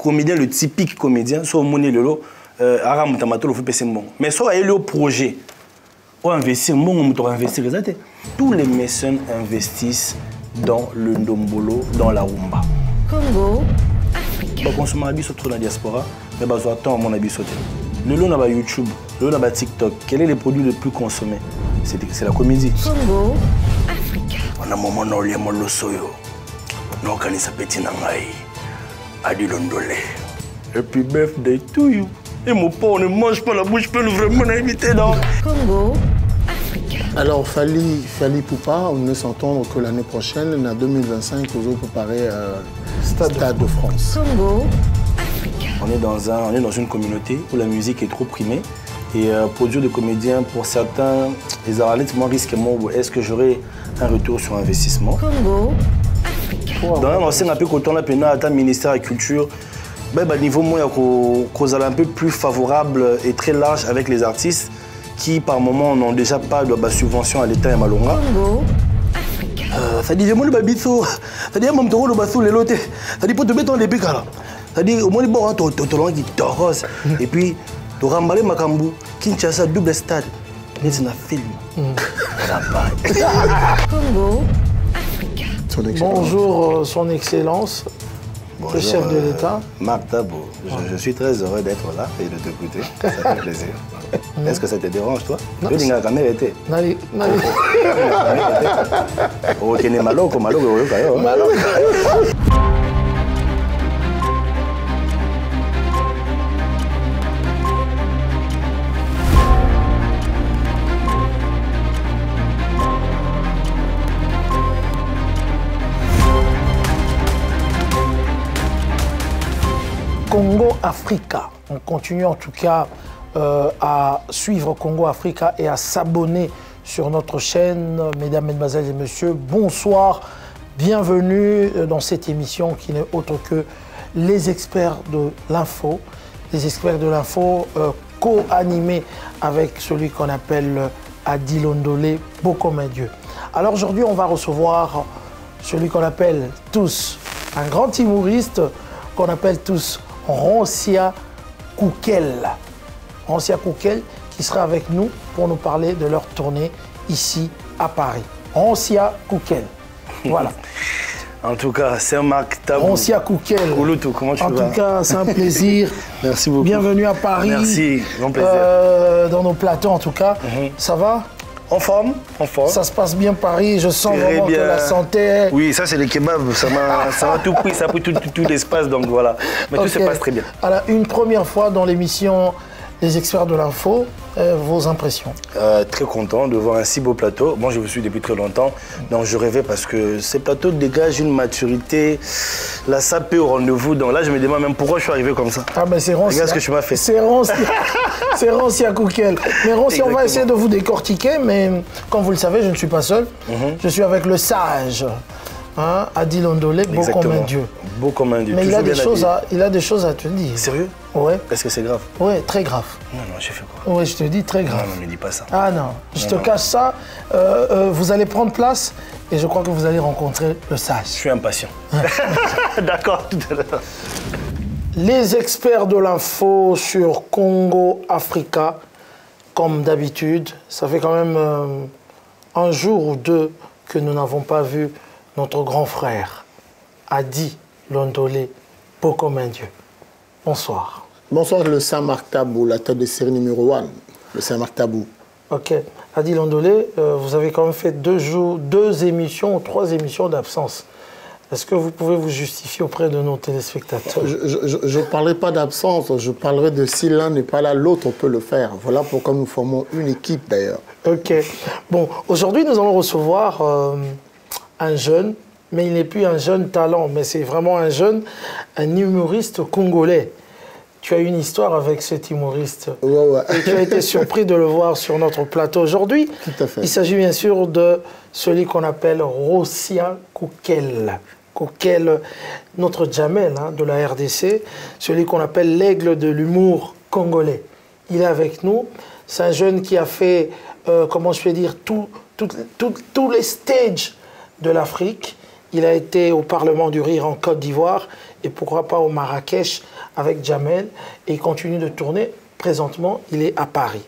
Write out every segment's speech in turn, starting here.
comédien, le typique comédien, soit au Moné Lolo, Aram Tamato, le fait passer bon. Mais soit il y a le projet, on investit, on doit investir. Tous les mécènes investissent dans le Ndombolo, dans la rumba. Congo, Afrique. On consomme un sur dans la diaspora, mais on attend mon habit sauté. Le lot n'a YouTube, le lot n'a TikTok. Quel est le produit le plus consommé? C'est la comédie. Congo, Afrique. On a un moment où on a le soyo. On a un petit nangai. Adi Londolé. Et puis birthday to you. Et mon pain, on ne mange pas la bouche pleine, vraiment invité dans. Congo, Afrique. Alors, Fally Ipupa, on laisse entendre que l'année prochaine, en 2025, vous allez préparer Stade de France. Congo, Afrique. On est dans une communauté où la musique est trop primée. Et produire des comédiens, pour certains, les aralistes, moi, risquent, est-ce que j'aurai un retour sur investissement? Congo, Afrique. Dans un ancien peu quand on a peine à ministère de la Culture, niveau moi, qu'on a un peu plus favorable et très large avec les artistes qui, par moment, n'ont déjà pas de subvention à l'État et Malonga. Congo, Afrique. Ça dit, moi, le babito, ça dit, mon taureau, le bassou, les lotés, ça dit, pour te mettre dans les pics, là. Ça dit, au moins, le bon, tu t'oroses. Et puis, tu remballes Makambu, Kinshasa, double stade. Mais c'est un film. Congo, Afrique. Bonjour, Son Excellence, Bonjour, le chef de l'État. Marc Tabo, je suis très heureux d'être là et de t'écouter. Ça fait plaisir. Est-ce que ça te dérange, toi? Non. Je n'ai pas été. Nali. Ok, n'est maloko, maloko. Congo Africa. On continue en tout cas à suivre Congo Africa et à s'abonner sur notre chaîne. Mesdames, Mesdemoiselles et Messieurs, bonsoir. Bienvenue dans cette émission qui n'est autre que les experts de l'info. Les experts de l'info co-animés avec celui qu'on appelle Adi Londolé, Bokomen Dieu. Alors aujourd'hui, on va recevoir celui qu'on appelle tous un grand humoriste qu'on appelle tous Ronsia Koukel. Ronsia Koukel qui sera avec nous pour nous parler de leur tournée ici à Paris. Ronsia Koukel. Voilà. En tout cas, c'est Marc Tabo. Ronsia Koukel. Kouloutou, comment tu vas? En tout cas, c'est un plaisir. Merci beaucoup. Bienvenue à Paris. Merci, grand plaisir. Dans nos plateaux en tout cas. Ça va? En forme, en forme. Ça se passe bien Paris, je sens Très vraiment bien. que la santé... Oui, ça c'est le kebab, ça m'a tout pris, ça a pris tout l'espace, donc voilà. Mais tout se passe très bien. Alors, une première fois dans l'émission Les Experts de l'Info, vos impressions? Très content de voir un si beau plateau. Moi, je vous suis depuis très longtemps, donc je rêvais parce que ces plateaux dégagent une maturité, la sapée au rendez-vous. Donc là, je me demande même pourquoi je suis arrivé comme ça. Ah ben c'est Ronsia. Regarde ce que tu m'as fait. C'est Ronsia Koukel. Mais Ronsia, on va essayer de vous décortiquer, mais comme vous le savez, je ne suis pas seul. Je suis avec le sage, hein, Adi Londolé, beau comme un dieu. Beau comme un dieu. Mais il a des choses à te dire. Sérieux? Ouais. Est-ce que c'est grave? Ouais, très grave. Non, j'ai fait quoi? Ouais, je te dis très grave. Non, ne me dis pas ça. Ah non, je te cache ça. Vous allez prendre place et je crois que vous allez rencontrer le sage. Je suis impatient. D'accord, tout à l'heure. Les experts de l'info sur Congo Africa, comme d'habitude. Ça fait quand même un jour ou deux que nous n'avons pas vu notre grand frère, Adi Londolé, Bokomen Dieu. Bonsoir. Bonsoir, le Saint-Marc Tabou, la tête de série numéro 1, le Saint-Marc Tabou. Ok. Adi Londolé, vous avez quand même fait 2 émissions ou 3 émissions d'absence. Est-ce que vous pouvez vous justifier auprès de nos téléspectateurs? Je ne parlerai pas d'absence, je parlerai de si l'un n'est pas là, l'autre peut le faire. Voilà pourquoi nous formons une équipe d'ailleurs. Ok. Bon, aujourd'hui nous allons recevoir un jeune, mais il n'est plus un jeune talent, mais c'est vraiment un humoriste congolais. Tu as une histoire avec cet humoriste. Ouais. Et tu as été surpris de le voir sur notre plateau aujourd'hui. Tout à fait. Il s'agit bien sûr de celui qu'on appelle Ronsia Koukel. Koukel, notre Jamel hein, de la RDC, celui qu'on appelle l'aigle de l'humour congolais. Il est avec nous. C'est un jeune qui a fait, comment je vais dire, tous les stages de l'Afrique. Il a été au Parlement du Rire en Côte d'Ivoire et pourquoi pas au Marrakech avec Jamel. Et il continue de tourner. Présentement, il est à Paris.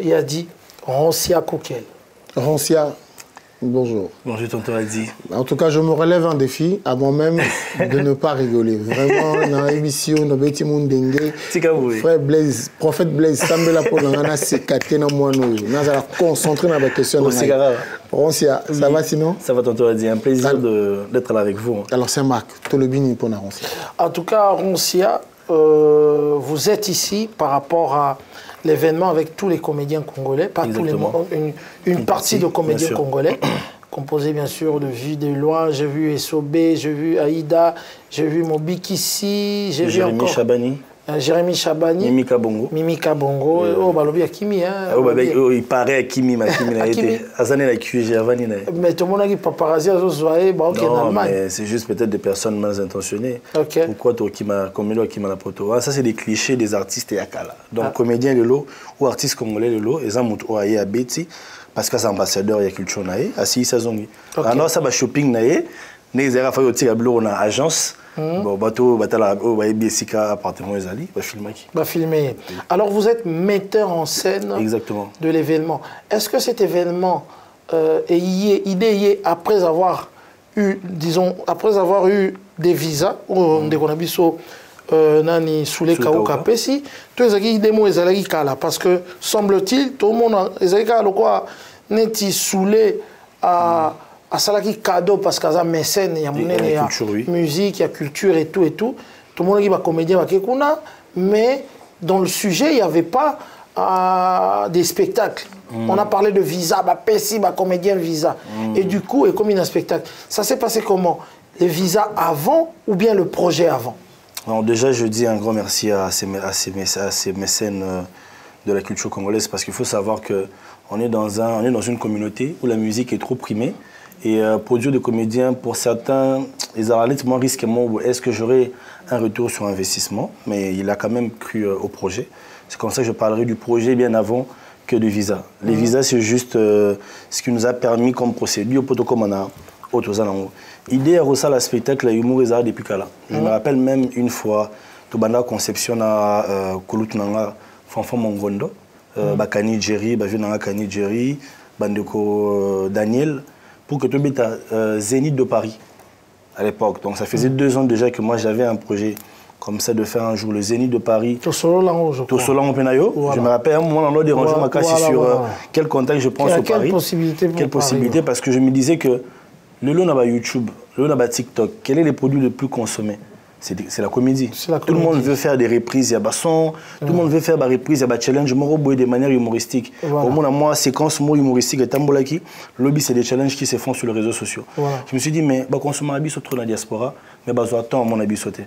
Il a dit Roncia Koukel. Roncia, bonjour. Bonjour, tonton Adi. En tout cas, je me relève un défi à moi-même de ne pas rigoler. Vraiment, dans l'émission, dans Betty Mundengue, frère Blaise, prophète Blaise, Sambela Ponangana, c'est Katé dans moi, nous allons concentrer dans la question. Roncia, ça va sinon? Ça va, tonton Adi. Un plaisir d'être là avec vous. Alors, c'est Marc, Tolobini pour Roncia. En tout cas, Roncia, vous êtes ici par rapport à l'événement avec tous les comédiens congolais, pas Exactement. tous les une partie de comédiens congolais, composé bien sûr de Vie de Loin, j'ai vu Essobé, j'ai vu Aïda, j'ai vu Mobikissi, j'ai vu encore Chabani. Jérémy Chabani, Mimi Kabongo. Mimi Kabongo, oh balobi Akimi hein. Il paraît Akimi, mais Akimi n'a été Azane la QG Avani. Mais tout le monde a dit paparazzi à Zozoaé, bah ok en Allemagne. Mais c'est juste peut-être des personnes mal intentionnées. Ok. Pourquoi toi qui m'a la poto? Ça c'est des clichés des artistes yakala. Donc comédien lelo ou artiste congolais lelo, ils ont monté oaye à Betty parce que c'est ambassadeur ya culture naé, assis saison. Alors ça va shopping naé, les erreurs fait aussi à bleu on a agence. Bon, bateau, batala, oh, bah, BSika, appartement, Ezali, bah, filmer. Bah, filmer. Alors, vous êtes metteur en scène. Exactement. De l'événement. Est-ce que cet événement est idéé après avoir eu, disons, après avoir eu des visas, ou des conabiso, nani, sous les Kaouka Pessi, tous les idées mots, Ezali Kala, parce que, semble-t-il, tout le monde, Ezali Kala, quoi, n'est-il saoulé à. À Salaki cadeau parce qu'il y a mécène, il y a musique, il y a culture et tout et tout. Tout le monde dit que comédien va kekuna, mais dans le sujet il n'y avait pas des spectacles. On a parlé de visa, Pessi, comédien visa. Et du coup, et comme il y a un spectacle, ça s'est passé comment? Les visas avant ou bien le projet avant? Alors déjà, je dis un grand merci à ces mécènes de la culture congolaise parce qu'il faut savoir qu'on est dans une communauté où la musique est trop primée. Et produire des comédiens, pour certains, ils ont honnêtement risqué est-ce que j'aurai un retour sur investissement? Mais il a quand même cru au projet. C'est comme ça que je parlerai du projet bien avant que du visa. Les visas, c'est juste ce qui nous a permis comme procédure, pour comme on a autres ans. L'idée est la spectacle, l'humour est depuis là. Je me rappelle même une fois, Tobanda conception à Kouloutunanga, Fanfan Mongondo, Bakani Jerry, Bavinanga Kani Jerry, Bandeko Daniel. Pour que tu habites à Zénith de Paris à l'époque. Donc ça faisait 2 ans déjà que moi j'avais un projet comme ça de faire un jour le Zénith de Paris. Tosolango Penayo. Voilà. Je me rappelle un moment on a dérangé ma casse sur quel contact je pense au Paris. Quelle possibilité parce que je me disais que le lot n'a pas YouTube, le lot n'a pas TikTok. Quel est le produit le plus consommé? C'est la comédie. Tout le monde veut faire des reprises, il y a son, tout le monde veut faire des reprises, il y a des challenges de manière humoristique. Au moins, moi, séquence humoristique et tambolaki, le but c'est des challenges qui se font sur les réseaux sociaux. Je me suis dit, mais consommer un habit trop dans la diaspora, mais attends, mon habit sauté.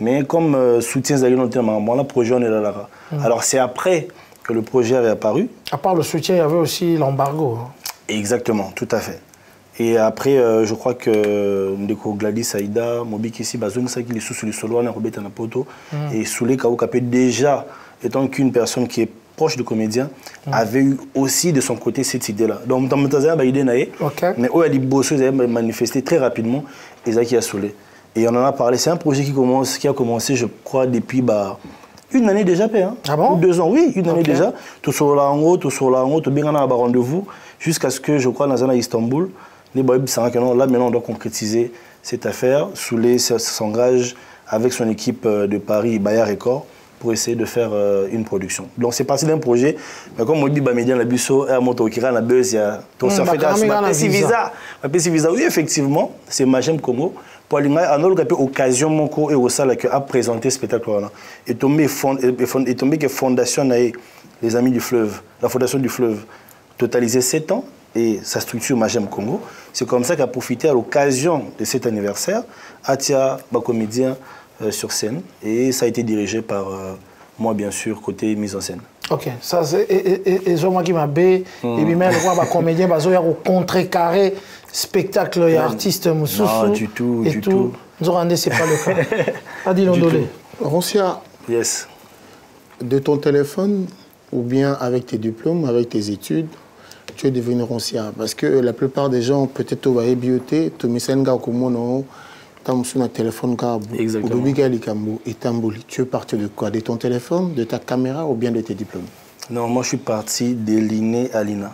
Mais comme soutien Zali notamment, moi, le projet, on est là. Alors, c'est après que le projet est apparu. À part le soutien, il y avait aussi l'embargo. Exactement, tout à fait. Et après, je crois que Ndeko Gladys Aïda, Mobik ici, Bazoun, ça qui est sous le solo, on a Robert Anapoto, et Soulé Kaoukapé, déjà, étant qu'une personne qui est proche de comédien, avait eu aussi de son côté cette idée-là. Donc, dans mon temps, il y a une idée, mais où il y a des bosses, ils avaient manifesté très rapidement, et ça qui a Soulé. Et on en a parlé, c'est un projet qui a commencé, je crois, depuis une année déjà, ou 2 ans, oui, une année déjà. Tout sur la hango, tout bien on a un rendez-vous, jusqu'à ce que, je crois, dans Istanbul, là maintenant on doit concrétiser cette affaire. Soulé s'engage avec son équipe de Paris, Bayard Record, pour essayer de faire une production. Donc c'est parti d'un projet, mais comme on dit, Médian Labusso, à Motokira, la buzz, il y a tout ça fait visa. Oui, effectivement, c'est Magem Congo. Pour aller à notre occasion, mon co et au salle a présenté ce spectacle. Et tombé que fondation les Amis du Fleuve, la fondation du Fleuve, totalisé 7 ans. Et sa structure Magem Congo. C'est comme ça qu'a profité à l'occasion de cet anniversaire Atia, comédien sur scène. Et ça a été dirigé par moi, bien sûr, côté mise en scène. Ok, ça c'est. Et je qui m'a bé, et puis même le comédien, il y a un contrecarré spectacle, il y a artiste Moussou. Non, du tout, du tout. Nous rendez, c'est pas le cas. Adi Londolé. Roncia, yes. De ton téléphone, ou bien avec tes diplômes, avec tes études, tu es devenu roncière? Parce que la plupart des gens, peut-être au bioté, tu mets un gars comme moi, tu as un téléphone, tu es parti de quoi? De ton téléphone, de ta caméra ou bien de tes diplômes? Non, moi je suis parti de l'INE à l'INA.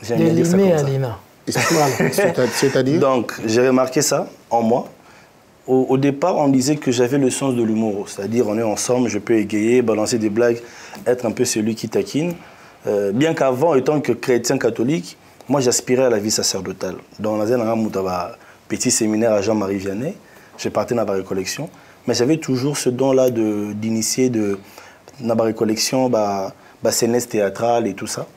De l'INE à l'INA. C'est-à-dire? Donc, j'ai remarqué ça en moi. Au départ, on disait que j'avais le sens de l'humour. C'est-à-dire, on est ensemble, je peux égayer, balancer des blagues, être un peu celui qui taquine. Bien qu'avant, étant que chrétien catholique, moi j'aspirais à la vie sacerdotale. Dans un petit séminaire à Jean-Marie Vianney, je partais dans la récollection, mais j'avais toujours ce don-là d'initier de la récollection, scénesse théâtrale et tout ça.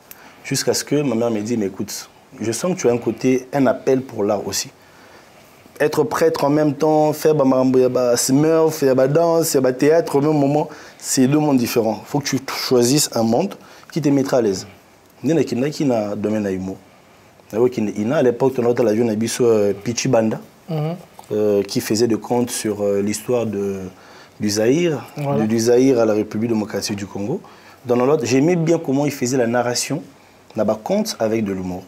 Jusqu'à ce que ma mère me dit, mais écoute, je sens que tu as un appel pour l'art aussi. Être prêtre en même temps, faire smurf, faire danse, faire théâtre au même moment, c'est deux mondes différents. Il faut que tu choisisses un monde qui te mettra à l'aise. Il y a un domaine de l'humour. À l'époque, on a vu Pichi Banda, qui faisait des contes sur l'histoire du Zaïre, du Zaïre à la République démocratique du Congo. Dans l'autre, j'aimais bien comment il faisait la narration, conte avec de l'humour.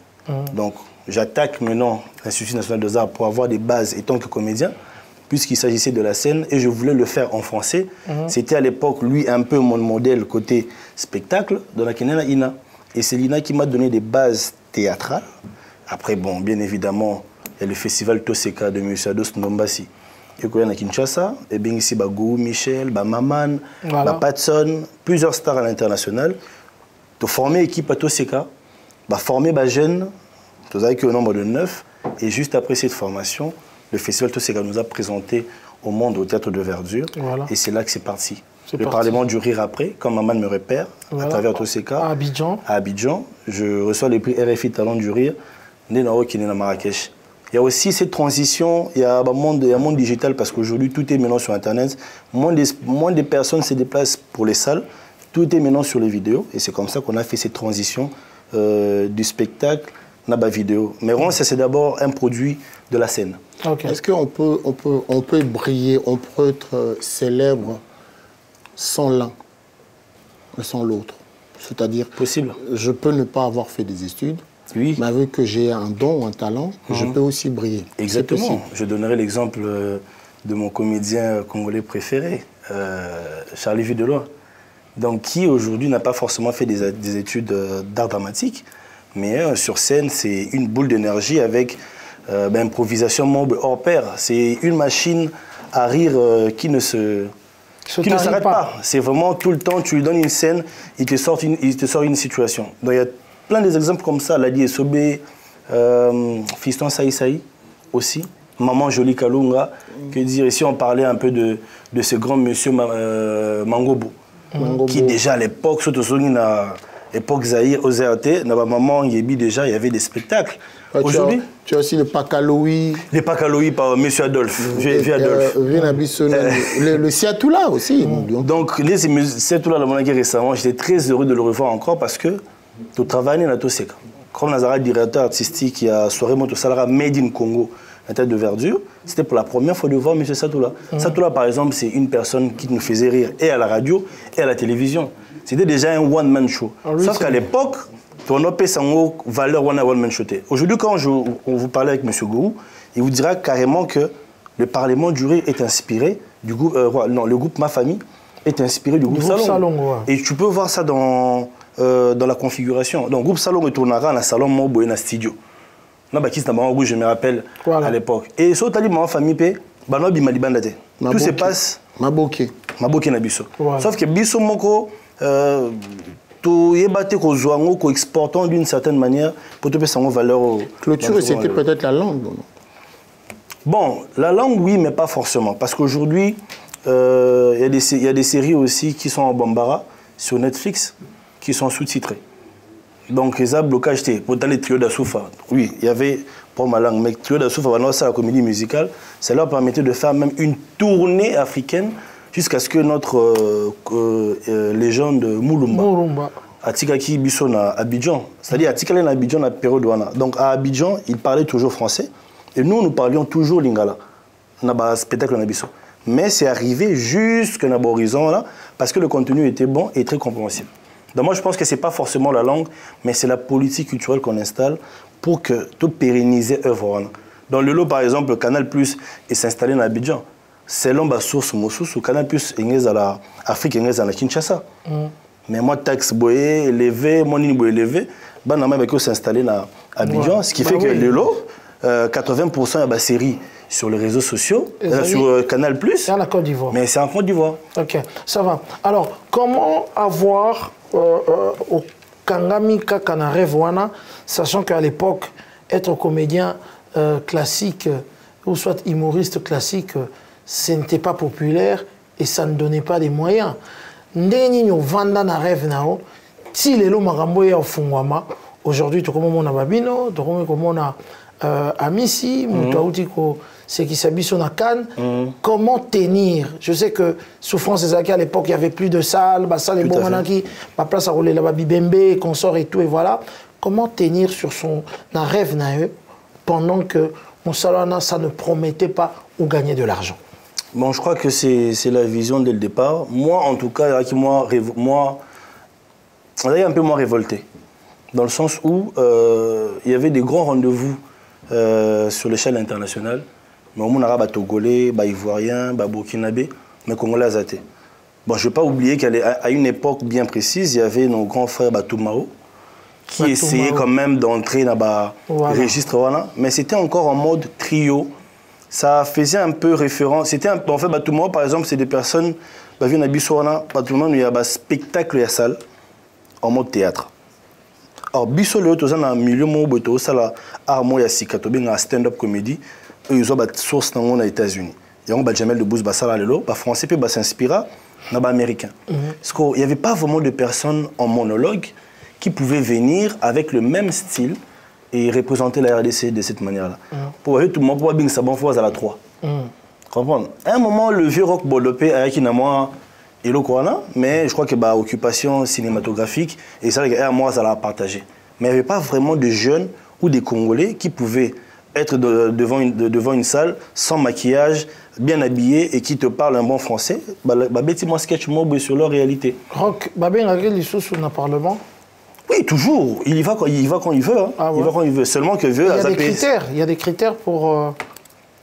Donc, j'attaque maintenant l'Institut national des arts pour avoir des bases étant que comédien, puisqu'il s'agissait de la scène, et je voulais le faire en français. C'était à l'époque, lui, un peu mon modèle côté spectacle, dans la Kenya Ina. Et c'est l'INA qui m'a donné des bases théâtrales. Après, bon, bien évidemment, il y a le festival Toseka de M. Ados Ndombasi. Et il y a Kinshasa, et bien ici, Gou, Michel, Maman, Patson, plusieurs stars à l'international. De former équipe à Toseka, former des jeunes, vous avez au nombre de 9, et juste après cette formation, le festival Toseka nous a présenté au monde au Théâtre de Verdure, et c'est là que c'est parti. Le Parlement du Rire après, quand Maman me repère, à travers Toseka, à Abidjan, je reçois les prix RFI Talent du Rire, né dans Marrakech. Il y a aussi cette transition, il y a un monde digital, parce qu'aujourd'hui, tout est maintenant sur Internet. Moins de personnes se déplacent pour les salles, tout est maintenant sur les vidéos, et c'est comme ça qu'on a fait cette transition du spectacle à la vidéo. Mais vraiment, c'est d'abord un produit de la scène. Est-ce qu'on peut briller, on peut être célèbre sans l'un, mais sans l'autre? C'est-à-dire, possible. Je peux ne pas avoir fait des études, mais avec que j'ai un don, un talent, je peux aussi briller. Exactement. Je donnerai l'exemple de mon comédien congolais préféré, Charlie Videlois. Donc, qui aujourd'hui n'a pas forcément fait des études d'art dramatique, mais sur scène, c'est une boule d'énergie avec improvisation mob hors pair. C'est une machine à rire qui ne s'arrête pas. C'est vraiment tout le temps, tu lui donnes une scène, il te sort une situation. Donc, il y a plein d'exemples comme ça. Ladi Essobé, Fiston Saï aussi, Maman Jolie Kalunga. Que dire, ici on parlait un peu de ce grand monsieur Mangobo. Qui déjà à l'époque, surtout à l'époque Zaïre, aux ZRT, maman Yebi déjà, il y avait des spectacles. Aujourd'hui, tu as aussi le Pakaloui. Les Pakaloui par M. Adolphe. Le Siatoula aussi. Donc, le Siatoula, récemment, j'étais très heureux de le revoir encore parce que tu travailles dans Toseka. Comme Nazara, directeur artistique, il y a Soirée Moto Salara Made in Congo. La tête de verdure, c'était pour la première fois de voir M. Satoula. Satoula, par exemple, c'est une personne qui nous faisait rire et à la radio et à la télévision. C'était déjà un one-man show. Sauf qu'à l'époque, on a payé son valeur one-man show. Aujourd'hui, quand on vous parlait avec M. Gou, il vous dira carrément que le Parlement du Rire est inspiré du groupe, le groupe Ma Famille est inspiré du groupe Salon. Et tu peux voir ça dans la configuration. Donc, le groupe Salon retournera dans le salon Mobo et dans le studio. Je me rappelle à l'époque. Et sur Tali, ma famille, tout se passe. Maboké Nabiso. Sauf que Biso Moko, tout est battu qu'aux Zouango, qu'aux exportons d'une certaine manière pour te payer son valeur. Clôture, c'était peut-être la langue. Bon, la langue, oui, mais pas forcément. Parce qu'aujourd'hui, il y a des séries aussi qui sont en Bambara sur Netflix qui sont sous-titrées. Donc, les blocages, pour les Trio d'Asoufa, oui, il y avait, pour ma langue, mais Trio d'Asoufa, c'est la comédie musicale, ça leur permettait de faire même une tournée africaine jusqu'à ce que notre légende Moulumba, Atikaki Bissona, Abidjan, c'est-à-dire Atikale na Abidjan la période wana. Donc, à Abidjan, ils parlaient toujours français, et nous parlions toujours lingala, dans le spectacle na Bisso. Mais c'est arrivé jusqu'à l'horizon là, parce que le contenu était bon et très compréhensible. Donc moi, je pense que ce n'est pas forcément la langue, mais c'est la politique culturelle qu'on installe pour que tout pérenniser l'œuvre. Dans le lot, par exemple, le Canal Plus est s'installé dans Abidjan. Selon ma source, le Canal Plus est à l'Afrique, est à Kinshasa. Mais moi, taxe boye élevé, mon niveau élevé, on a s'installer à Abidjan, ce qui fait que le lot, 80% de la série sur les réseaux sociaux, sur Canal Plus. C'est en Côte d'Ivoire. Mais c'est en Côte d'Ivoire. Ok, ça va. Alors, comment avoir au Kangami Kakanarevoana, sachant qu'à l'époque, être comédien classique ou soit humoriste classique, ce n'était pas populaire et ça ne donnait pas des moyens. Ndeni vanda na rêve nao, si les lots marambo ya fungwama, aujourd'hui tu comment on a babino, tu comment on a Amissi, Moutaoutiko, c'est qui s'habille sur la canne. Comment tenir? Je sais que Souffrance des Aki à l'époque il y avait plus de salles, bah ça les bons manaki, ma place à rouler là-bas Bibembe, consort et tout et voilà. Comment tenir sur son rêve nae pendant que mon salon ça ne promettait pas ou gagner de l'argent? Bon, je crois que c'est la vision dès le départ. Moi, en tout cas, moi, on est un peu moins révolté. Dans le sens où il y avait des grands rendez-vous sur l'échelle internationale. Mais au monde arabe, Togolais, Ivoirien, Burkinabé, mais Congolais azaté. Bon, je ne vais pas oublier qu'à une époque bien précise, il y avait nos grands frères Batoumao qui essayaient quand même d'entrer dans le registre. Voilà. Mais c'était encore en mode trio. Ça faisait un peu référence. En fait, Batoumao, par exemple, c'est des personnes qui viennent à Bissouana. Batoumao, il y a un spectacle et une salle en mode théâtre. Alors, Bissouana, il y a un milieu où il y a un stand-up comédie. Ils ont une source dans les États-Unis. Il y a un Jamel de Bouss Bassala, les Français, puis s'inspira dans les Américains. Parce qu'il n'y avait pas vraiment de personnes en monologue qui pouvaient venir avec le même style et représenter la RDC de cette manière-là. Pour voir tout le monde, pour voir ça bon fois à la 3. Comprendre. À un moment, le vieux rock bolopé avec une moi et le Corona, mais je crois que occupation cinématographique et ça que moi ça l'a partagé. Mais il n'y avait pas vraiment de jeunes ou des Congolais qui pouvaient être devant une salle sans maquillage, bien habillé et qui te parlent un bon français. Moi sketch mob sur leur réalité. Rock, Babé les sous sur le Parlement. Oui, toujours. Il y va quand il veut. Hein. Ah ouais. Il va quand il veut. Seulement que veut. Il y a des critères pour.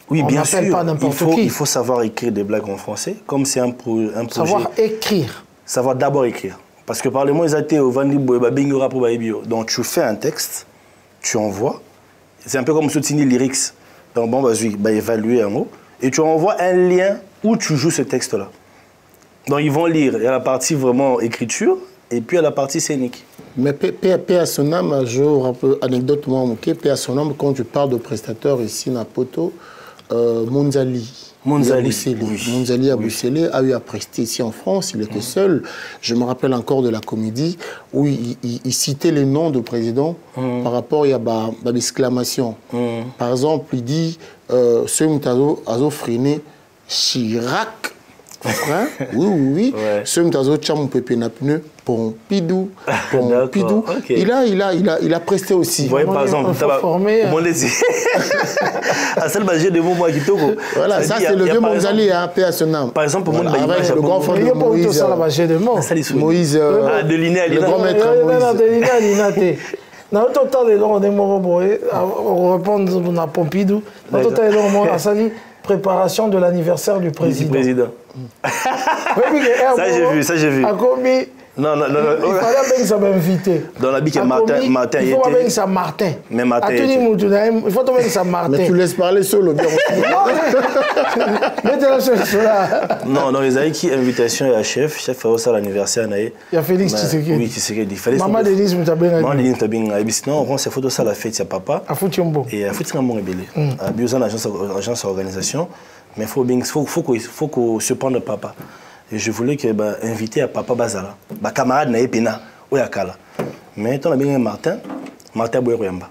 Oui, bien sûr. Pas n'importe qui. Il faut savoir écrire des blagues en français, comme c'est un projet. Savoir écrire. Savoir d'abord écrire. Parce que par les mots exatés au Vandi Bingora pour Baibio. Donc tu fais un texte, tu envoies. C'est un peu comme Soutini Lyrics. Donc bon, vas-y, évaluer un mot. Et tu envoies un lien où tu joues ce texte-là. Donc ils vont lire. Il y a la partie vraiment écriture et puis il y a la partie scénique. Mais P.A. Sonam, je rappelle, anecdote, P.A. Sonam, quand tu parles de prestataires ici, à Poto, Monzali Aboussélé a eu à prester ici en France, il était seul. Je me rappelle encore de la comédie où il citait les noms de présidents par rapport à l'exclamation. Par exemple, il dit ce Mutazo Azofréné Chirac. Oui. Ce Mutazo Chamou Pépénapneu Pompidou. Okay. Il a presté aussi. Vous voyez, par exemple, à celle j'ai des mots qui toquent. Voilà, ça c'est le vieux Monzali, P.A. Sonam. Par exemple, pour moi, le grand frère de Moïse. Moïse, le grand maître Moïse. Dans le total, on répond à Pompidou. Dans le total, on sali préparation de l'anniversaire du président. Ça j'ai vu. Non. Il fallait que ça m'invite. Dans la bique, Martin il faut que ça Martin. Mais Martin. Il faut que ça Martin. Mais tu laisses parler solo. Non, les aïe qui invitation à chef fait aussi l'anniversaire. Il y a Félix Tshisekedi. Oui, Tshisekedi. Maman Denise Moutabeng. Maman Denise Moutabeng. Non, on s'est photo ça la fête, c'est papa. À Foutiombo. Et à Foutiombo rebellé. À Biozan, agence organisation. Mais il faut qu'on se prenne papa. Et je voulais que inviter à Papa Bazala, ma camarade n'a pas Oyakala. Mais on a bien Martin Boyamba.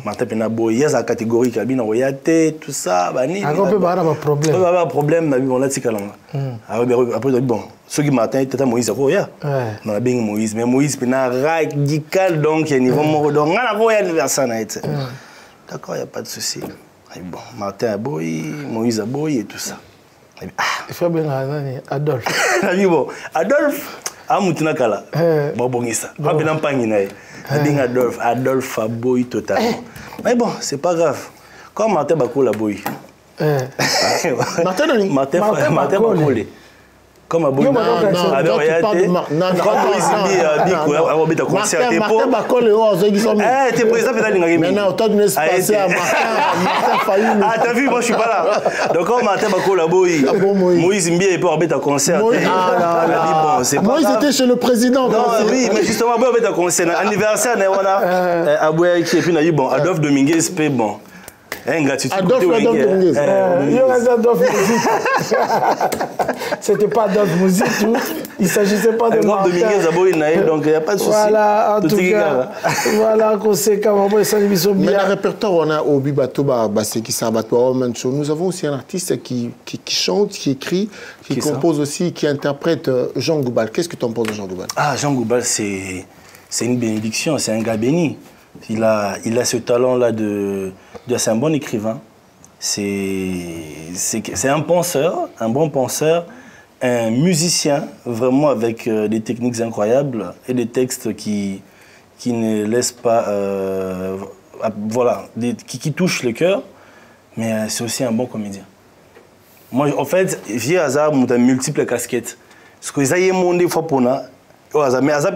Martin Pena Boy, il y a la catégorie qui a bien Oyate, tout ça. Il y a un problème. Il y a un problème, on a dit après, bon, ceux qui Martin étaient Moïse, on a bien Moïse, mais Moïse Pena radical, donc il y a un niveau mort, donc on a un anniversaire. D'accord, il n'y a pas de souci. Bon, Martin Aboy, Moïse Aboy et tout ça. Il faut bien Adolphe. Bon, Amoutina Kala. Bobongisa. Abena Panginae. Adolphe Aboy totalement. Mais bon, c'est pas grave. Comme Martin Bakola Boy. Martin Nani Martin Bakola. Comme Aboy. Non, Martin Bakola, t'es président de maintenant, autant de passer à Martin Fayoulou. Ah, t'as vu, moi je suis pas là. Donc, comme Martin Bakola Boy, Moïse Mbie est pas en concert. Moïse était chez le président. Non, oui, mais justement, on a concert. Anniversaire, on a Aboué qui est puis on a dit bon, Adolphe Dominguez, bon. Adolphe Dominguez. Adolphe Musique. C'était pas Adolphe Musique, tout. Il ne s'agissait pas de Martin. Dominguez, donc il n'y a pas de souci. Voilà, en tout cas, voilà, conséquemment, ça l'émission bien. Mais dans le répertoire, on a Obi Batoba, Baseki Sabato, nous avons aussi un artiste qui chante, qui écrit, qui compose aussi, qui interprète Jean Goubal. Qu'est-ce que tu en penses de Jean Goubal? Ah, Jean Goubal, c'est une bénédiction, c'est un gars béni. Il a ce talent-là c'est un bon écrivain. C'est un penseur, un bon penseur, un musicien, vraiment avec des techniques incroyables et des textes qui ne laissent pas... voilà, qui touchent le cœur, mais c'est aussi un bon comédien. Moi, en fait, j'ai hasard, j'ai multiples casquettes. Parce que j'ai monde fois pour nous, mais hasard,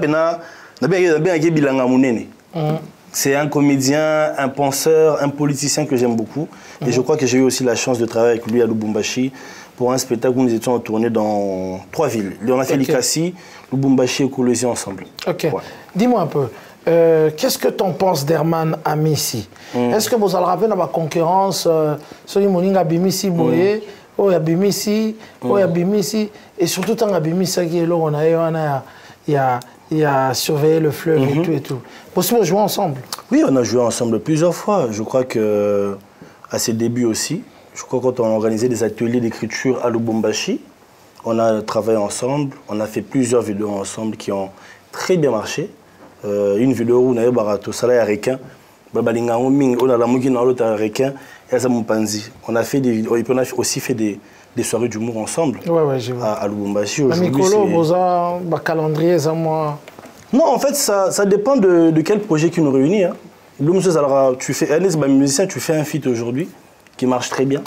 c'est un comédien, un penseur, un politicien que j'aime beaucoup. Et je crois que j'ai eu aussi la chance de travailler avec lui à Lubumbashi pour un spectacle où nous étions en tournée dans 3 villes. On a fait Likasi, Lubumbashi et Kolwezi ensemble. Ok. Ouais. Dis-moi un peu, qu'est-ce que tu en penses d'Herman Amissi? Est-ce que vous allez rappeler dans la concurrence, celui Moninga Bimisi Boye, Bimisi, Bimisi, et surtout dans Bimisi, il y a surveillé le fleuve et tout. Possible de jouer ensemble? Oui, on a joué ensemble plusieurs fois. Je crois qu'à ses débuts aussi, je crois quand on a organisé des ateliers d'écriture à Lubumbashi, on a travaillé ensemble, on a fait plusieurs vidéos ensemble qui ont très bien marché. Une vidéo où on a eu Barato Salah Aricain, on a fait des vidéos, et puis on a aussi fait des soirées d'humour ensemble à Lubumbashi. Mikolo, vous avez un calendrier, ça moi. Non, en fait, ça dépend de quel projet qui nous réunit. Hein. Tu fais un musicien, tu fais un feat aujourd'hui qui marche très bien.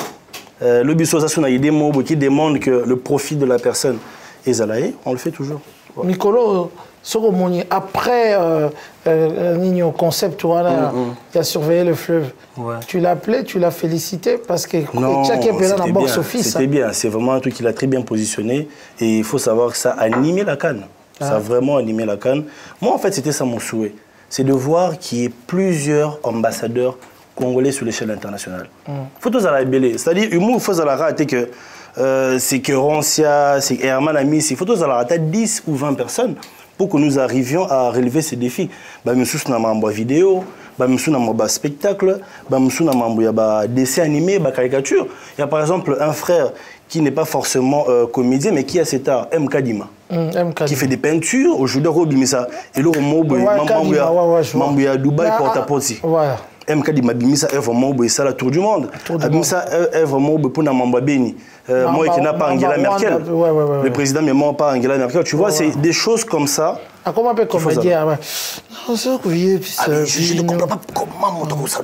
Le biso, ça, il y a des mots qui demandent que le profit de la personne est zalaé, on le fait toujours. Ouais. Mikolo, après Nino Concept, il a surveillé le fleuve. Ouais. Tu l'as appelé, tu l'as félicité parce que c'était bien, c'est vraiment un truc qu'il a très bien positionné et il faut savoir que ça a animé la CAN. Ça a vraiment animé la CAN. Moi, en fait, c'était ça mon souhait. C'est de voir qu'il y ait plusieurs ambassadeurs congolais sur l'échelle internationale. Faut tous à la belle. C'est-à-dire, il faut à la rater que c'est que Roncia, c'est Herman Amissi. Il faut tous à la rater 10 ou 20 personnes pour que nous arrivions à relever ces défis. Nous avons des vidéos, nous avons des spectacles, nous avons des dessins animés, des caricatures. Il y a par exemple un frère qui n'est pas forcément comédien, mais qui a cet art, M. Kadima. Qui fait des peintures, aujourd'hui, Robimisa. Et là, Mambouya Dubaï, porte-à-porte. M. Kadima Bimisa est vraiment ça la tour du monde. Bimisa est vraiment pour Namamba Beni. Moi qui n'a pas Angela Merkel. Le président mais moi pas Angela Merkel. Tu vois, c'est des choses comme ça. Comment on peut comédien? Je ne comprends pas comment on ça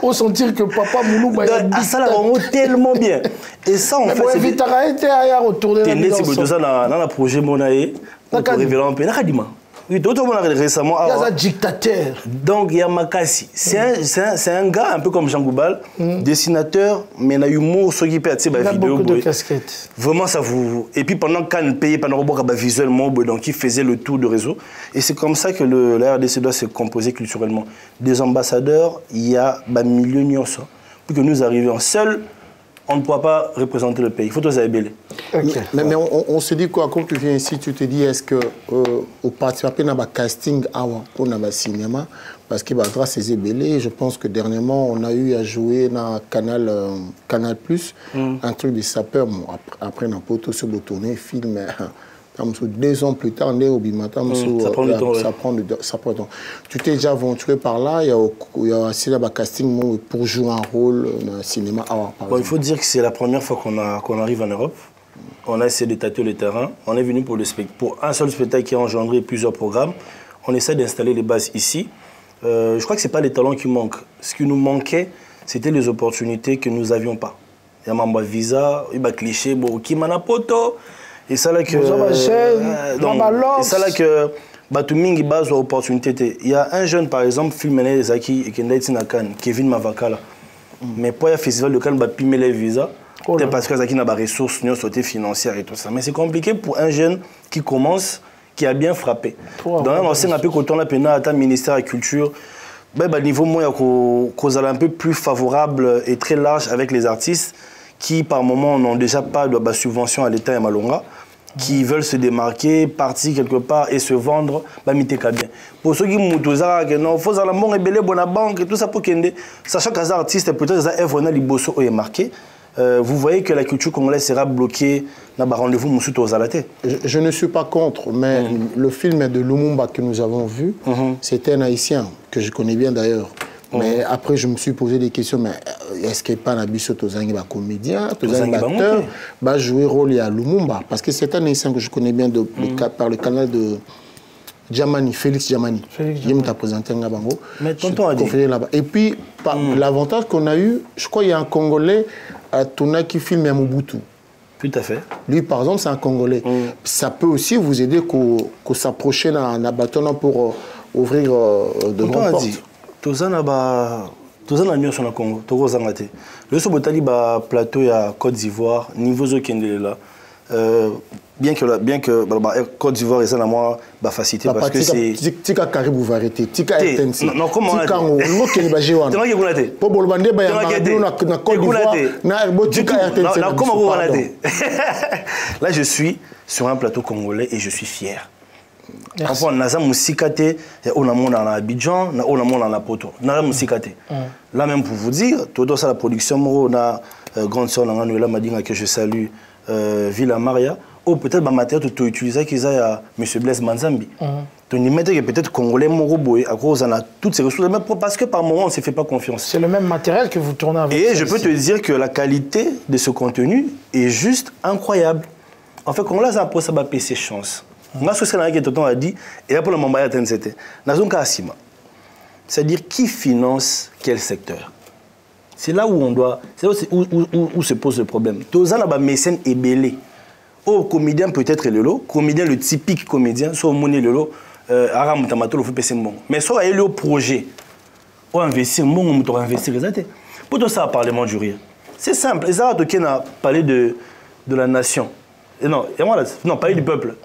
on sentir que papa Moulou ça l'a vraiment tellement bien. Et ça en fait c'est vite à retourner dans le projet Monae pour révéler un peu Nakadima. Oui, d'autres ont récemment. Il y a un dictateur. Donc, il y a Makassi. C'est un gars un peu comme Jean Goubal, dessinateur, mais il a humour, ce qui peut être vidéo. Il a beaucoup de casquettes. Vraiment, ça vous. Et puis, pendant qu'on payait, pendant qu'on visuellement, donc il faisait le tour de réseau. Et c'est comme ça que la RDC doit se composer culturellement. Des ambassadeurs, il y a un milieu nyonso. Pour que nous arrivions seuls, on ne pourra pas représenter le pays. Il faut tous aller. Okay. Mais on se dit quoi, quand tu viens ici, tu te dis, est-ce que au participer à un casting pour le cinéma, parce qu'il va y avoir ces ébélés, je pense que dernièrement, on a eu à jouer dans Canal Plus, un truc de sapeur. Bon, après, on a pas tout se tourner, film. 2 ans plus tard, on est au Bimata. Ça prend du temps. Tu t'es déjà aventuré par là, il y a aussi un casting pour jouer un rôle dans le cinéma. Il faut dire que c'est la première fois qu'on arrive en Europe. On a essayé de tâter le terrain. On est venu pour un seul spectacle qui a engendré plusieurs programmes. On essaie d'installer les bases ici. Je crois que ce n'est pas les talents qui manquent. Ce qui nous manquait, c'était les opportunités que nous n'avions pas. Il y a un visa, il y a un cliché, qui m'a poto. Et ça là que. Et ça là que. Batumingi base opportunité. Il y a un jeune par exemple, filmé Zaki et qui Kevin Mavakala. Mais pour le festival de Cannes, il a pimé les visas. Parce que Zaki n'a pas de ressources financières et tout ça. Mais c'est compliqué pour un jeune qui commence, qui a bien frappé. Donc, on sait un peu quand on a pénal à ministère de la Culture, niveau moins un peu plus favorable et très large avec les artistes qui, par moment, n'ont déjà pas de subvention à l'État et Malonga, qui veulent se démarquer, partir quelque part et se vendre, pour ceux qui il faut la banque et tout ça pour qu'il sachant que les artistes peut-être est marqué. Vous voyez que la culture congolaise sera bloquée dans le rendez-vous je ne suis pas contre, mais le film de Lumumba que nous avons vu, c'était un Haïtien que je connais bien d'ailleurs. Mais après, je me suis posé des questions, mais est-ce qu'il n'y a pas un abisso Tozangi comédien, Tozangi acteur, va jouer rôle à Lumumba? Parce que c'est un Haïtien que je connais bien par le canal de Djamani, Félix Djamani. Il m'a présenté un Bango. Mais tonton a dit. Et puis, l'avantage qu'on a eu, je crois qu'il y a un Congolais à Tona qui filme à Mobutu. Tout à fait. Lui, par exemple, c'est un Congolais. Ça peut aussi vous aider qu'on s'approche dans un bâton pour ouvrir de grandes portes. Tozana mieux sur le Congo, Tozangate. Le Sobotali plateau à Côte d'Ivoire, niveau là. Bien que Côte d'Ivoire est ça moi facilité parce que c'est tika Caribou va arrêter tika RTNC non comment tika ngo keni ba jewana tu vas que po bolbande ba ya na Côte d'Ivoire na tika RTNC non comment vous relater là je suis sur un plateau congolais et je suis fier. Enfin, on a musikate, on a mon en Abidjan, on a mon en Poto. On a musikate. Là même pour vous dire, tout ça la production, on a grande sœur Nanganuela m'a dit que je salue Villa Maria. Ou peut-être ma matière tu utiliser qu'ils a Monsieur Blaise Manzambi. Tu n'y mettais que peut-être congolais Moroboé à cause on a toutes ces ressources parce que par moment on ne se fait pas confiance. C'est le même matériel que vous tournez avec. Et je peux te dire que la qualité de ce contenu est juste incroyable. En fait, quand là ça pour ça va payer ses chances. Moi, ce que Tonton a dit, et là pour le moment, c'était c'est-à-dire qui finance quel secteur. C'est là où on doit, c'est là où se pose le problème. Tous les mécènes est belé. Au comédien peut-être le lot, comédien le typique comédien, soit monnaie le lot, Aram Tamato le fait passer bon. Mais soit il y a le projet, ou investir, on doit investir. Pour tout ça, parlement du rire. C'est simple. Et ça, Token a parlé de la nation. Et non, parler du peuple.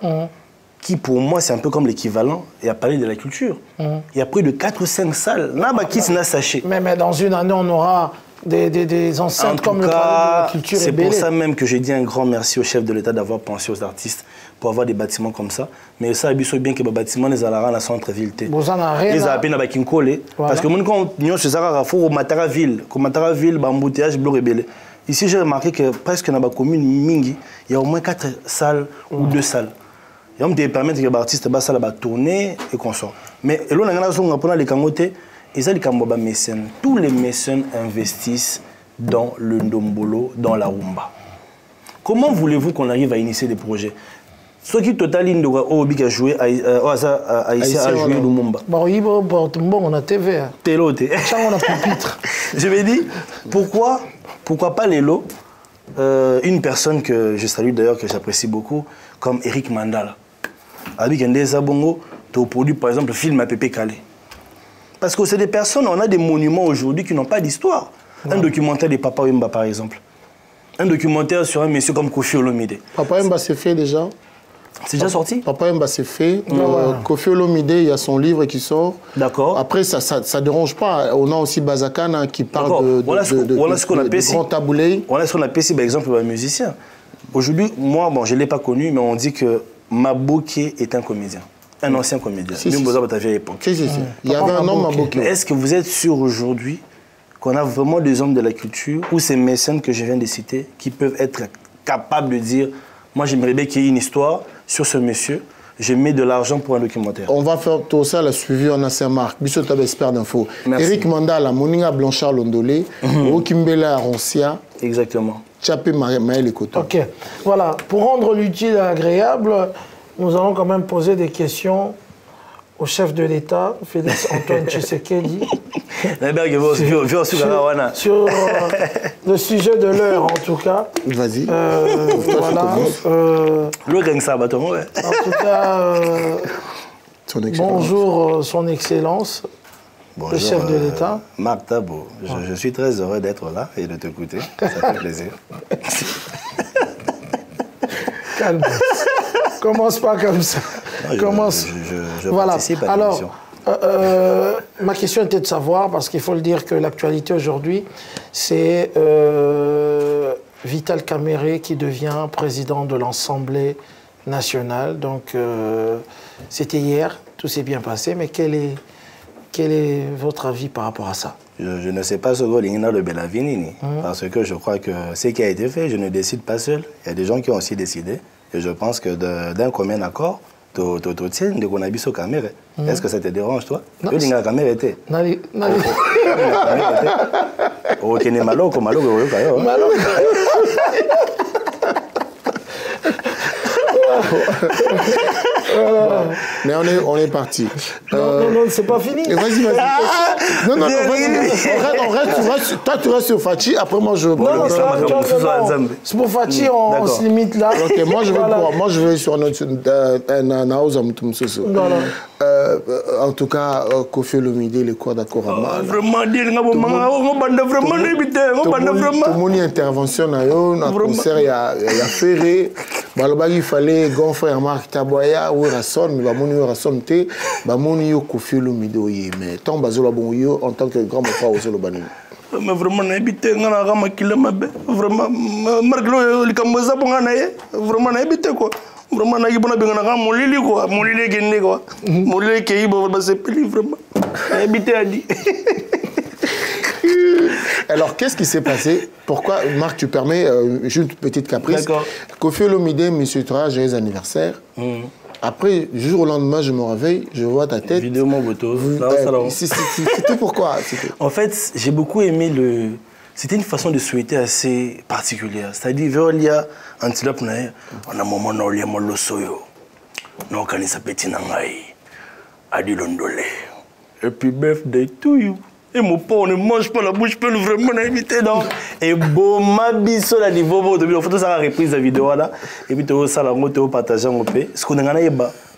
Qui pour moi c'est un peu comme l'équivalent, et à parler de la culture. Il y a plus de 4 ou 5 salles. Là, qui s'en a saché. Mais dans une année, on aura des enceintes comme le palais de la culture. C'est pour ça même que j'ai dit un grand merci au chef de l'État d'avoir pensé aux artistes pour avoir des bâtiments comme ça. Mais ça, il faut bien que les bâtiments les alarrant dans centre-ville. Vous en avez rien. Ils ont appelé à Kinkole. Parce que quand on se fait au Matara-Ville, embouteillage, bleu rebelle. Ici, j'ai remarqué que presque dans la commune Mingi, il y a au moins 4 salles ou 2 salles. Et on me permet que les artistes tourner et qu'on sort. Mais là, on a les Kangote, ils ont les mécènes. Tous les mécènes investissent dans le Ndombolo, dans la Rumba. Comment voulez-vous qu'on arrive à initier des projets? Ceux qui totalement ont joué à jouer Lumumba. On a TV. Téloté. On a pupitre. Je me dis, pourquoi pas les lots? Une personne que je salue d'ailleurs, que j'apprécie beaucoup, comme Eric Mandala. Avec un Bongo, tu as produit par exemple le film à Pépé Calais. Parce que c'est des personnes, on a des monuments aujourd'hui qui n'ont pas d'histoire. Un documentaire de Papa Wemba par exemple. Un documentaire sur un monsieur comme Kofi Olomide. Papa Wemba c'est fait déjà. C'est déjà sorti? Papa Wemba c'est fait. Kofi Olomide, il y a son livre qui sort. D'accord. Après, ça ne dérange pas. On a aussi Bazakana qui parle de grand taboulé. Voilà ce qu'on appelle ici, par exemple, un musicien. Aujourd'hui, moi, je ne l'ai pas connu, mais on dit que Maboké est un comédien. Un ancien comédien. Il y avait un homme Maboké. Est-ce que vous êtes sûr aujourd'hui qu'on a vraiment des hommes de la culture ou ces mécènes que je viens de citer qui peuvent être capables de dire moi, j'aimerais bien qu'il y ait une histoire sur ce monsieur. je mets de l'argent pour un documentaire. On va faire tout ça, la suivi, on a Saint-Marc, Bissot expert d'info. Eric Mandala, Moninga Blanchard Londolé, Okimbela Aroncia. Exactement. Tchapé Maël Ekoto. Ok. Voilà. Pour rendre l'utile agréable, nous allons quand même poser des questions au chef de l'État, Félix Antoine Tshisekedi. Sur le sujet de l'heure, en tout cas. Vas-y. Voilà. En tout cas, bonjour, Son Excellence. Bonjour, le chef de l'État. Marc Tabo, je suis très heureux d'être là et de t'écouter. Ça fait plaisir. Calme. Commence pas comme ça. Non, Commence. Je voilà. participe à l'émission. Alors, ma question était de savoir, parce qu'il faut le dire que l'actualité aujourd'hui, c'est Vital Kamerhe qui devient président de l'Assemblée nationale. Donc, c'était hier, tout s'est bien passé, mais quel est votre avis par rapport à ça? Je ne sais pas ce que l'Ingna de Bellavinini, parce que je crois que ce qui a été fait, je ne décide pas seul. Il y a des gens qui ont aussi décidé. Et je pense que d'un commun accord, tu tiens de qu'on habite au Kamerhe. Est-ce que ça te dérange, toi? Non. Le Linga Kamerhe était. Nali. Ok, ne malo, comme malo, Mais on est parti. Non, c'est pas fini. Vas-y. Non, on reste. Toi, tu restes sur Fachi. Après, moi, je. Non, c'est pour Fachi, on se limite là. Ok, moi, je vais sur notre. En tout cas, Kofi Olomide, le corps d'accord. Vraiment, dire mon intervention, dans concert, il y a Ferré. Il fallait grand frère Marc Taboya ou Rasson, mais il Rasson te, il Kofi Olomide mais tant bazola bon yo en tant que grand frère au solo banini. Mais vraiment n'habiter ngana rama kilama vraiment Marc le kamboza bongana vraiment n'habiter quoi. Vraiment na yibona bengana ka molili quoi, molili gende quoi. Molili ke yibo ba sepeli vraiment. N'habiter a dit. Alors, qu'est-ce qui s'est passé? Pourquoi, Marc, tu permets juste une petite caprice? Kofi Olomide, M. Tra, joyeux anniversaire. Après, du jour au lendemain, je me réveille, je vois ta tête. Vidéo mon photo. C'était pourquoi? En fait, j'ai beaucoup aimé le... C'était une façon de souhaiter assez particulière. C'est-à-dire, il y a un antilope, on a un moment où il y a un soyo. On a un petit nangai. Adi Londolé. Happy birthday to you. Et mon pain, on ne mange pas la bouche pleine, vraiment, on a invité dans. Et bon, ma biso, la niveau, on fait ça, la reprise de la vidéo là. Et puis, tu as ça, la moto, tu as partagé en paix. Ce qu'on a dit,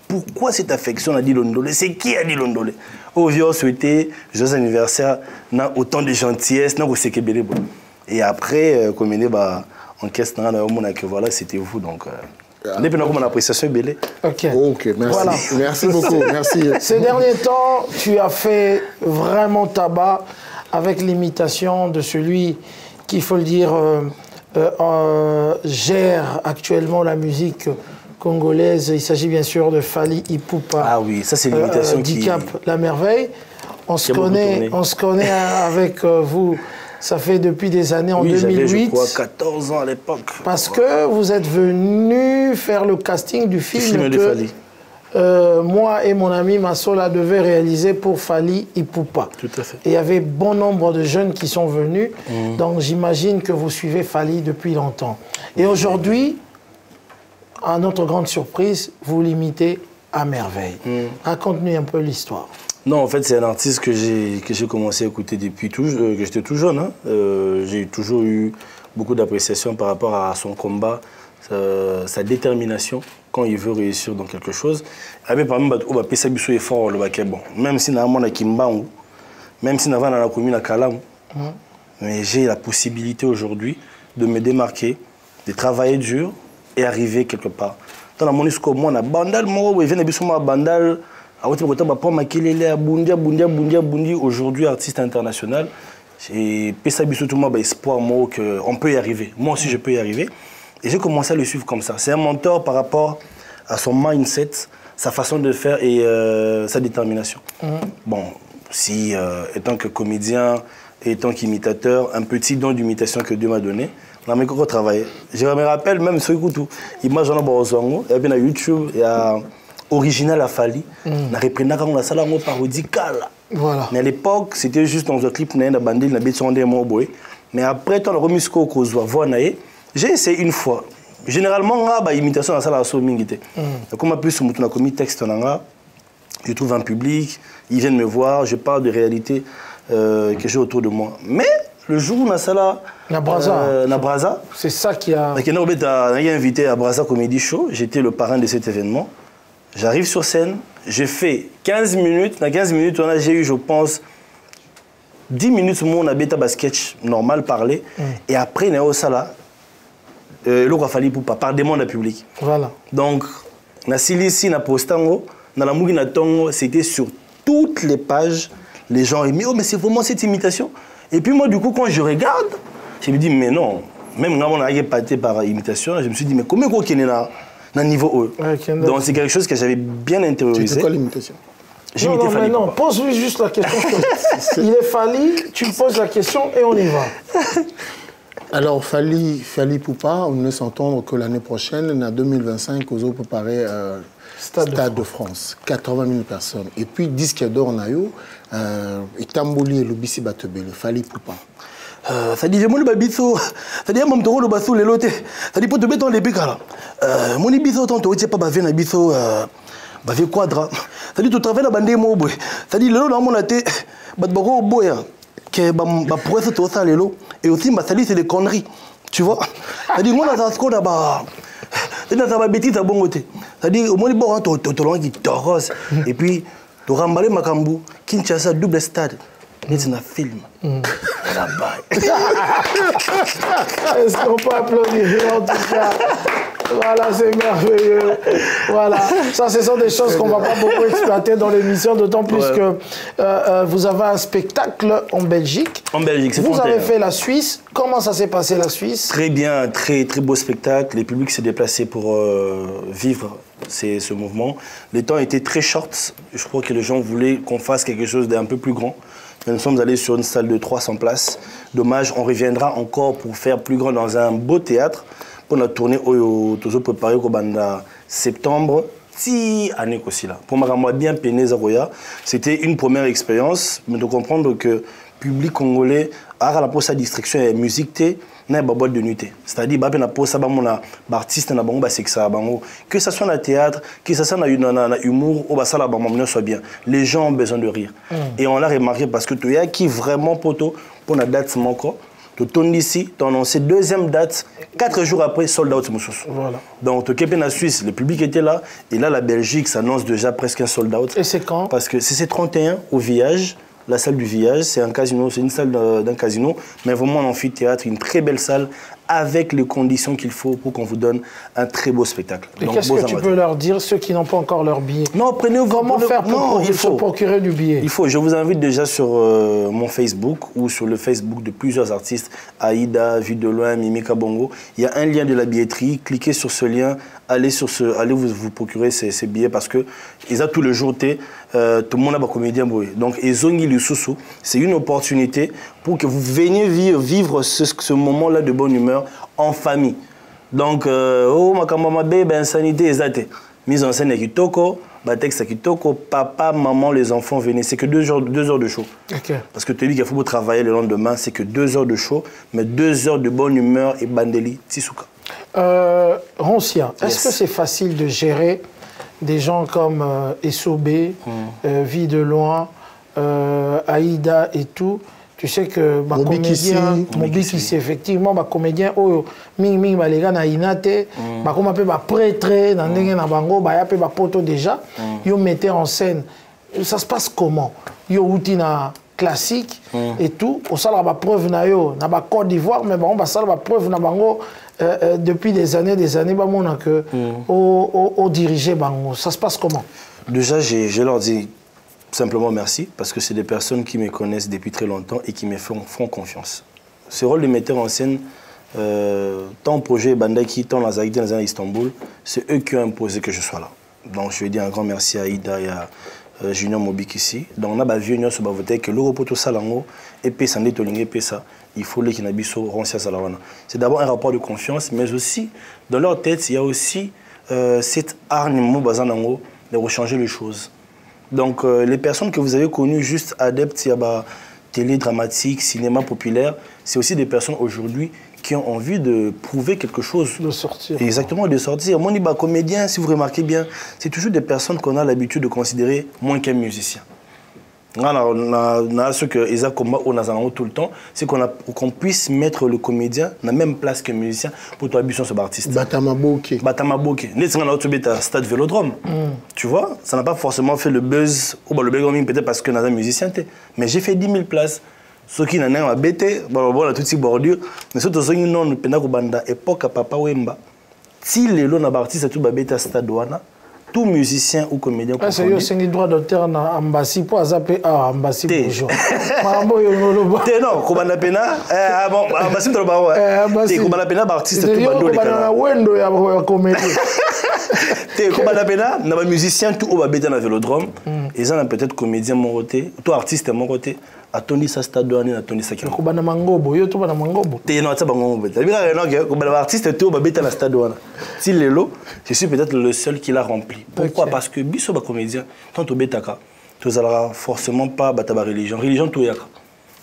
pourquoi cette affection a dit Londolé? C'est qui a dit Londolé? Au vieux souhaité, joyeux anniversaire, n'a autant de gentillesse, n'a aussi que belé. Et après, comme il est, en caisse, voilà, c'était vous. Donc, depuis qu'on a l'appréciation belé. Ok, merci. Voilà. Merci beaucoup. Merci. Ces derniers temps, tu as fait vraiment tabac avec l'imitation de celui qui, il faut le dire, gère actuellement la musique congolaise. Il s'agit bien sûr de Fally Ipupa. Ah oui, ça c'est l'imitation qui... Dicap La Merveille. On se connaît avec vous. Ça fait depuis des années, en 2008. Je crois, 14 ans à l'époque. Parce que vous êtes venu faire le casting du film de Fally. Moi et mon ami Massola devaient réaliser pour Fally Ipupa. Tout à fait. Et il y avait bon nombre de jeunes qui sont venus. Donc j'imagine que vous suivez Fally depuis longtemps. Et aujourd'hui, à notre grande surprise, vous l'imitez à merveille. Raconte-nous un peu l'histoire. Non, en fait, c'est un artiste que j'ai commencé à écouter depuis que j'étais tout jeune. Hein. J'ai toujours eu beaucoup d'appréciation par rapport à son combat, sa détermination quand il veut réussir dans quelque chose. Avec par exemple, même si on a Kimbangu, même si on a la commune à Kalam, mais j'ai la possibilité aujourd'hui de me démarquer, de travailler dur et arriver quelque part. Dans la monnaie, on a bandal, bandal. Aujourd'hui, artiste international, j'ai espoir qu'on peut y arriver. Moi aussi, je peux y arriver. Et j'ai commencé à le suivre comme ça. C'est un mentor par rapport à son mindset, sa façon de faire et sa détermination. Bon, si, étant que comédien, étant qu'imitateur, un petit don d'imitation que Dieu m'a donné, on a encore travaillé. Je me rappelle même sur YouTube, image en a et puis sur YouTube, il y a original à Fali. Na reprenant quand on a ça là on parodical. Voilà. Mais à l'époque, c'était juste dans un clip na bandil na bête sondé mo boy. Mais après ton remis ko kozwa voix naé, j'ai essayé une fois. Généralement nga ba imitation na ça la so mingité. Comme plus mutu na commis texte na je trouve un public, ils viennent me voir, je parle de réalité que j'ai autour de moi. Mais le jour où on a ça là, Nabraza, c'est ça qui a... On a invité à Braza Comedy Show, j'étais le parrain de cet événement. J'arrive sur scène, j'ai fait 15 minutes, dans 15 minutes, j'ai eu, je pense, 10 minutes où on a bêta sketch normal parler, et après, on a eu ça là, il a fallu pour pas parler de monde public. Voilà. Donc, na Silici, na Postango, dans la Mougi, na Tongo, c'était sur toutes les pages, les gens aiment, oh mais c'est vraiment cette imitation. Et puis moi, du coup, quand je regarde, je me dis, mais non, même quand on a épaté par imitation, je me suis dit, mais comment on est là, dans le niveau haut. Donc c'est quelque chose que j'avais bien intériorisé. C'était quoi l'imitation? Non, mais non, pose-lui juste la question. Il est Fali, tu me poses la question et on y va. Alors, Fali Poupa, on ne s'entendre que l'année prochaine, en 2025, aux autres préparer Stade de France. 80 000 personnes. Et puis, disque d'or en Ayo, Itamboli et Lubisi Batebele, Fali Poupa. Ça dit, j'ai mon babiso, ça dit, mon toro le basso, les lotés, ça dit, pour te mettre dans les bécala. Mon ibiso, tant que tu pas bavé, un biso, bavé quadra. Ça dit, tu travailles la bande mobile. Ça dit, le lot dans mon laté, batbaro boya, que ma prouesse tout ça, les lots. Et aussi, ma salie, c'est des conneries. Tu vois? Ça dit, moi, dans ce qu'on a, bah. C'est dans sa bêtise à bon côté. Ça dit, au moins, bon, tu as qui t'orose. Et puis, tu as remballé Makambu, Kinshasa, double stade. C'est un film. Est-ce qu'on peut applaudir en tout cas? Voilà, c'est merveilleux. Voilà, ça, ce sont des choses qu'on ne va pas beaucoup exploiter dans l'émission, d'autant plus que vous avez un spectacle en Belgique. En Belgique, c'est vous avez fait la Suisse. Comment ça s'est passé, la Suisse? Très bien, très beau spectacle. Les publics s'est déplacé pour vivre ce mouvement. Les temps étaient très short. Je crois que les gens voulaient qu'on fasse quelque chose d'un peu plus grand. Nous sommes allés sur une salle de 300 places. Dommage, on reviendra encore pour faire plus grand dans un beau théâtre. Pour la tournée, nous avons préparé en septembre. Si année aussi là. Pour moi, bien peiné Zaroya. C'était une première expérience, mais de comprendre que le public congolais a la sa distraction et musique na ba boîte de nuit. C'est-à-dire ba na posa ba mona ba artiste na bango ba sexa bango, que ça soit dans le théâtre, que ça soit dans humour ou ba sala ba momno soit bien. Les gens ont besoin de rire. Et on l'a remarqué parce que tu y a qui vraiment poto pour la date manko. Tu tournes ici, tu as annoncé deuxième date, 4 jours après, sold out. Voilà. Donc, tu es en Suisse, le public était là, et là, la Belgique s'annonce déjà presque un sold out. Et c'est quand? Parce que c'est 31 au Village, la salle du Village, c'est un casino, c'est une salle d'un casino, mais vraiment un amphithéâtre, une très belle salle, avec les conditions qu'il faut pour qu'on vous donne un très beau spectacle. Et qu'est-ce que tu peux leur dire, ceux qui n'ont pas encore leur billet? Non, prenez-vous. Comment faire pour se procurer du billet? Il faut. Je vous invite déjà sur mon Facebook ou sur le Facebook de plusieurs artistes, Aïda, Vue de loin, Mimika Bongo. Il y a un lien de la billetterie. Cliquez sur ce lien, allez vous procurer ces billets parce que ils ont tout le jour tout le monde a un comédien. Donc, c'est une opportunité pour que vous veniez vivre ce moment-là de bonne humeur en famille. Donc, insanité, mise en scène kitoko, texte kitoko, papa, maman, les enfants, venez. C'est que 2 heures de show. Okay. Parce que tu dis qu'il faut travailler le lendemain, c'est que 2 heures de show, mais 2 heures de bonne humeur et bandeli, Tsisuka. Roncia, est-ce que c'est facile de gérer des gens comme Essobé, Vie de loin, Aïda et tout? Tu sais que ma comédien, Mobikisi, effectivement, ma comédien, Ming Balega na inate, comme un peu prêtre, dans na bango, ba yape ba poto déjà, yo metteur en scène. Ça se passe comment? Yo outina classique et tout, au sala ba preuve na yo, na ba Côte d'Ivoire, mais bon ba sala ba preuve na bango depuis des années, ba mona que au diriger bango. Ça se passe comment? Déjà, je leur dis simplement merci, parce que c'est des personnes qui me connaissent depuis très longtemps et qui me font confiance. Ce rôle de metteur en scène, tant projet Bandaki, tant la Zagdi, dans Istanbul, c'est eux qui ont imposé que je sois là. Donc je veux dire un grand merci à Aïda et à Junior Mobikisi. Donc on a bah vieux sur voter que l'euro poto salango et puis ça n'est pas ça. Il faut les qui n'habitent sur Roncia Salawana. C'est d'abord un rapport de confiance, mais aussi dans leur tête il y a aussi cette arme bazanango de rechanger les choses. Donc, les personnes que vous avez connues juste adeptes à télé dramatique, cinéma populaire, c'est aussi des personnes aujourd'hui qui ont envie de prouver quelque chose. De sortir. Exactement, de sortir. Moi, comédien, si vous remarquez bien, c'est toujours des personnes qu'on a l'habitude de considérer moins qu'un musicien. Ce que Isaac combat on a tout le temps, c'est qu'on puisse mettre le comédien dans la même place qu'un musicien pour toi habituer sur artiste. Batamaboke. Batamaboke. Stade Vélodrome. Tu vois, ça n'a pas forcément fait le buzz ou le buzz peut-être parce que nous sommes musicien. Mais j'ai fait 10 000 places. Ceux qui n'ont pas bêté, on a toutes ces bordures. Mais ceux qui n'ont pas banda époque à Papa Wemba. Si les lots n'abartissent tout bêté à Stade Douana. Tout musicien ou comédien. C'est un droit d'auteur en ambassade pour zapper à ambassade bonjour. Non, comme on a pena, bon, ambassade de l'Obaro. Comme on a pena, artiste tout bando les canards. Comme on a pena, on a musicien tout au babéta dans Vélodrome. Ils ont peut-être comédien moroté, tout artiste moroté. Atoni sa stade douane atoni sa kilo. Kubana mangobo, yo to bana mangobo. Te no tsaba mangobo. T'as vu là non que comme l'artiste tout babeta la stade douane. Si lelo, je suis peut-être le seul qui l'a rempli. Pourquoi? Okay. Parce que biso ba comédien, tant au betaka, tu allras forcément pas bataba religion. Religion tout yaka.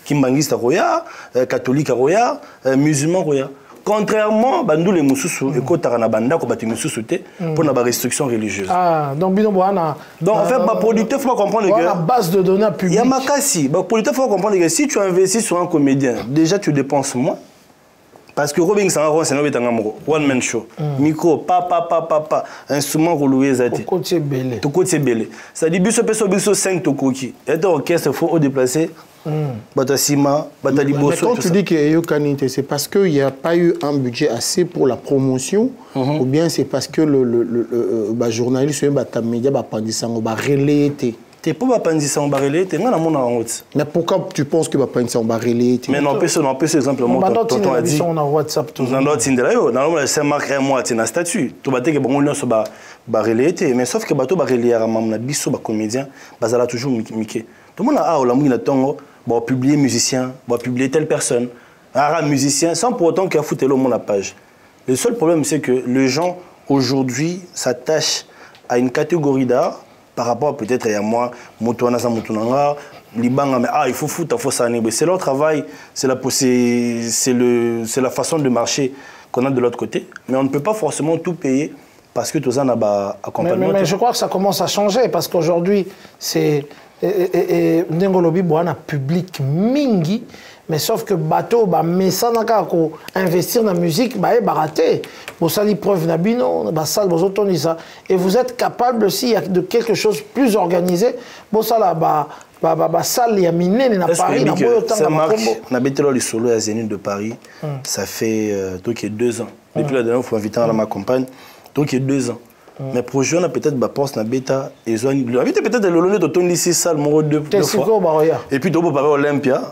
Kimbangista roya, catholique roya, musulman roya. Contrairement, bandou les moussousou et kotarana banda ko bati moussousou té pour na ba restriction religieuse. Ah, donc bino boana. Donc en fait, ba producteur faut comprendre que la base de données publique. Il y a makasi, ba producteur faut comprendre que si tu investis sur un comédien, déjà tu dépenses moins. Parce que Robin Sanro c'est no betanga moko, one man show. Micro, pa, instrument reloué zati. To côté belé. To côté belé. Ça dit biso 5 tokoki. Et ton orchestre faut au déplacer. Mais quand tu dis que Yokanite, c'est parce qu'il n'y a pas eu un budget assez pour la promotion, ou bien c'est parce que le journaliste ou le média va relayer. Mais pourquoi tu penses que va relayer? Mais non, on peut exemple moi tonton a dit on a WhatsApp tout. C'est marqué moi c'est un statut. Tu vas dire que bon on se va relayer mais sauf que bateau va relayer à mamna biso ba comédien, bazala toujours miké. Tout le monde a la mouille tongo. Bon, publier musicien, bon, publier telle personne, arabe musicien, sans pour autant qu'il y a foutu le monde à la page. Le seul problème, c'est que les gens, aujourd'hui, s'attachent à une catégorie d'art par rapport peut-être à moi, Moutouana, Moutouanga, Libanga, mais il faut foutre, il faut ça. C'est leur travail, c'est la façon de marcher qu'on a de l'autre côté. Mais on ne peut pas forcément tout payer parce que tout ça n'a pas accompagnement. Mais je crois que ça commence à changer parce qu'aujourd'hui, c'est. Et Ndengolobi boana public mingi mais sauf que bateau ba mesana ko investir dans la musique ba baraté pour ça preuve na bino ba salle bozotoni ça et vous êtes capable aussi de quelque chose plus organisé bon ça là ba salle ya minene na Paris na boyo tanga makombo na betelo le solo à Zénith de Paris ça fait donc 2 ans depuis la dernière fois invité à ma compagne donc il y a 2 ans. Mais pour jouer, on a peut-être ma poste na bêta et zoani. Peut-être le long de ton lycée salle mon 2 fois. Et puis tu peux parler Olympia,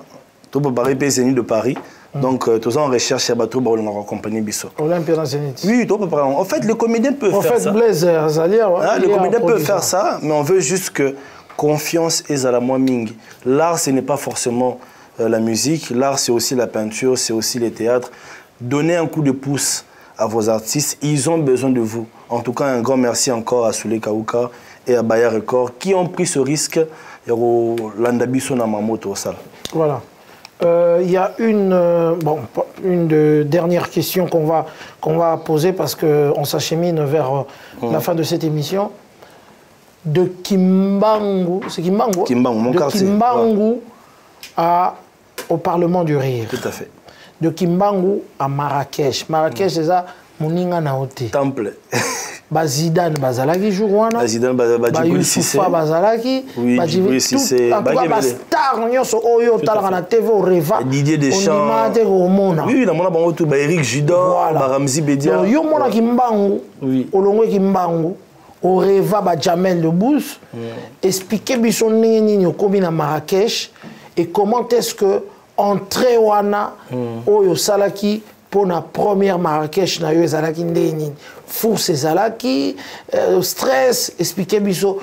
tu peux parler PSNI de Paris. Donc tout ça en recherche à bateau pour on accompagner Bisso. Olympia dans Zénith. Oui, tu peux parler. En fait, le comédien peut faire ça. En fait, Blaise Azalia, le comédien peut faire ça, mais on veut juste que confiance et à la moins ming. L'art, ce n'est pas forcément la musique. L'art, c'est aussi la peinture, c'est aussi le théâtre. Donnez un coup de pouce à vos artistes, ils ont besoin de vous. En tout cas, un grand merci encore à Soulé Kauka et à Baya Record qui ont pris ce risque. Voilà. Il y a une dernière question qu'on va poser parce qu'on s'achemine vers la fin de cette émission. De Kimbangu, c'est Kimbangu, mon quartier. Kimbangu au Parlement du Rire. Tout à fait. De Kimbangu à Marrakech. Marrakech, c'est ça, Mouninga Naote. Temple. Zidane Bazalaki Jourouana. Zidane Bazalaki. Youssoufa Bazalaki. Oui, Djibril Cissé. En tout cas, star, Oyo, Talana TV, Reva. Didier Deschamps. Oui, on a tout. Eric Judor, Ramzi Bedia. Yo, Mona Kimbangu. Olongwe Kimbangu. Au Reva, Jamel Debbouze. Expliquez Bisson Nini Yokobi na Marrakech. Et comment est-ce que entrée wana Oyo Salaki pour la première Marrakech na yo Salaki ndeni force Salaki stress expliquer biso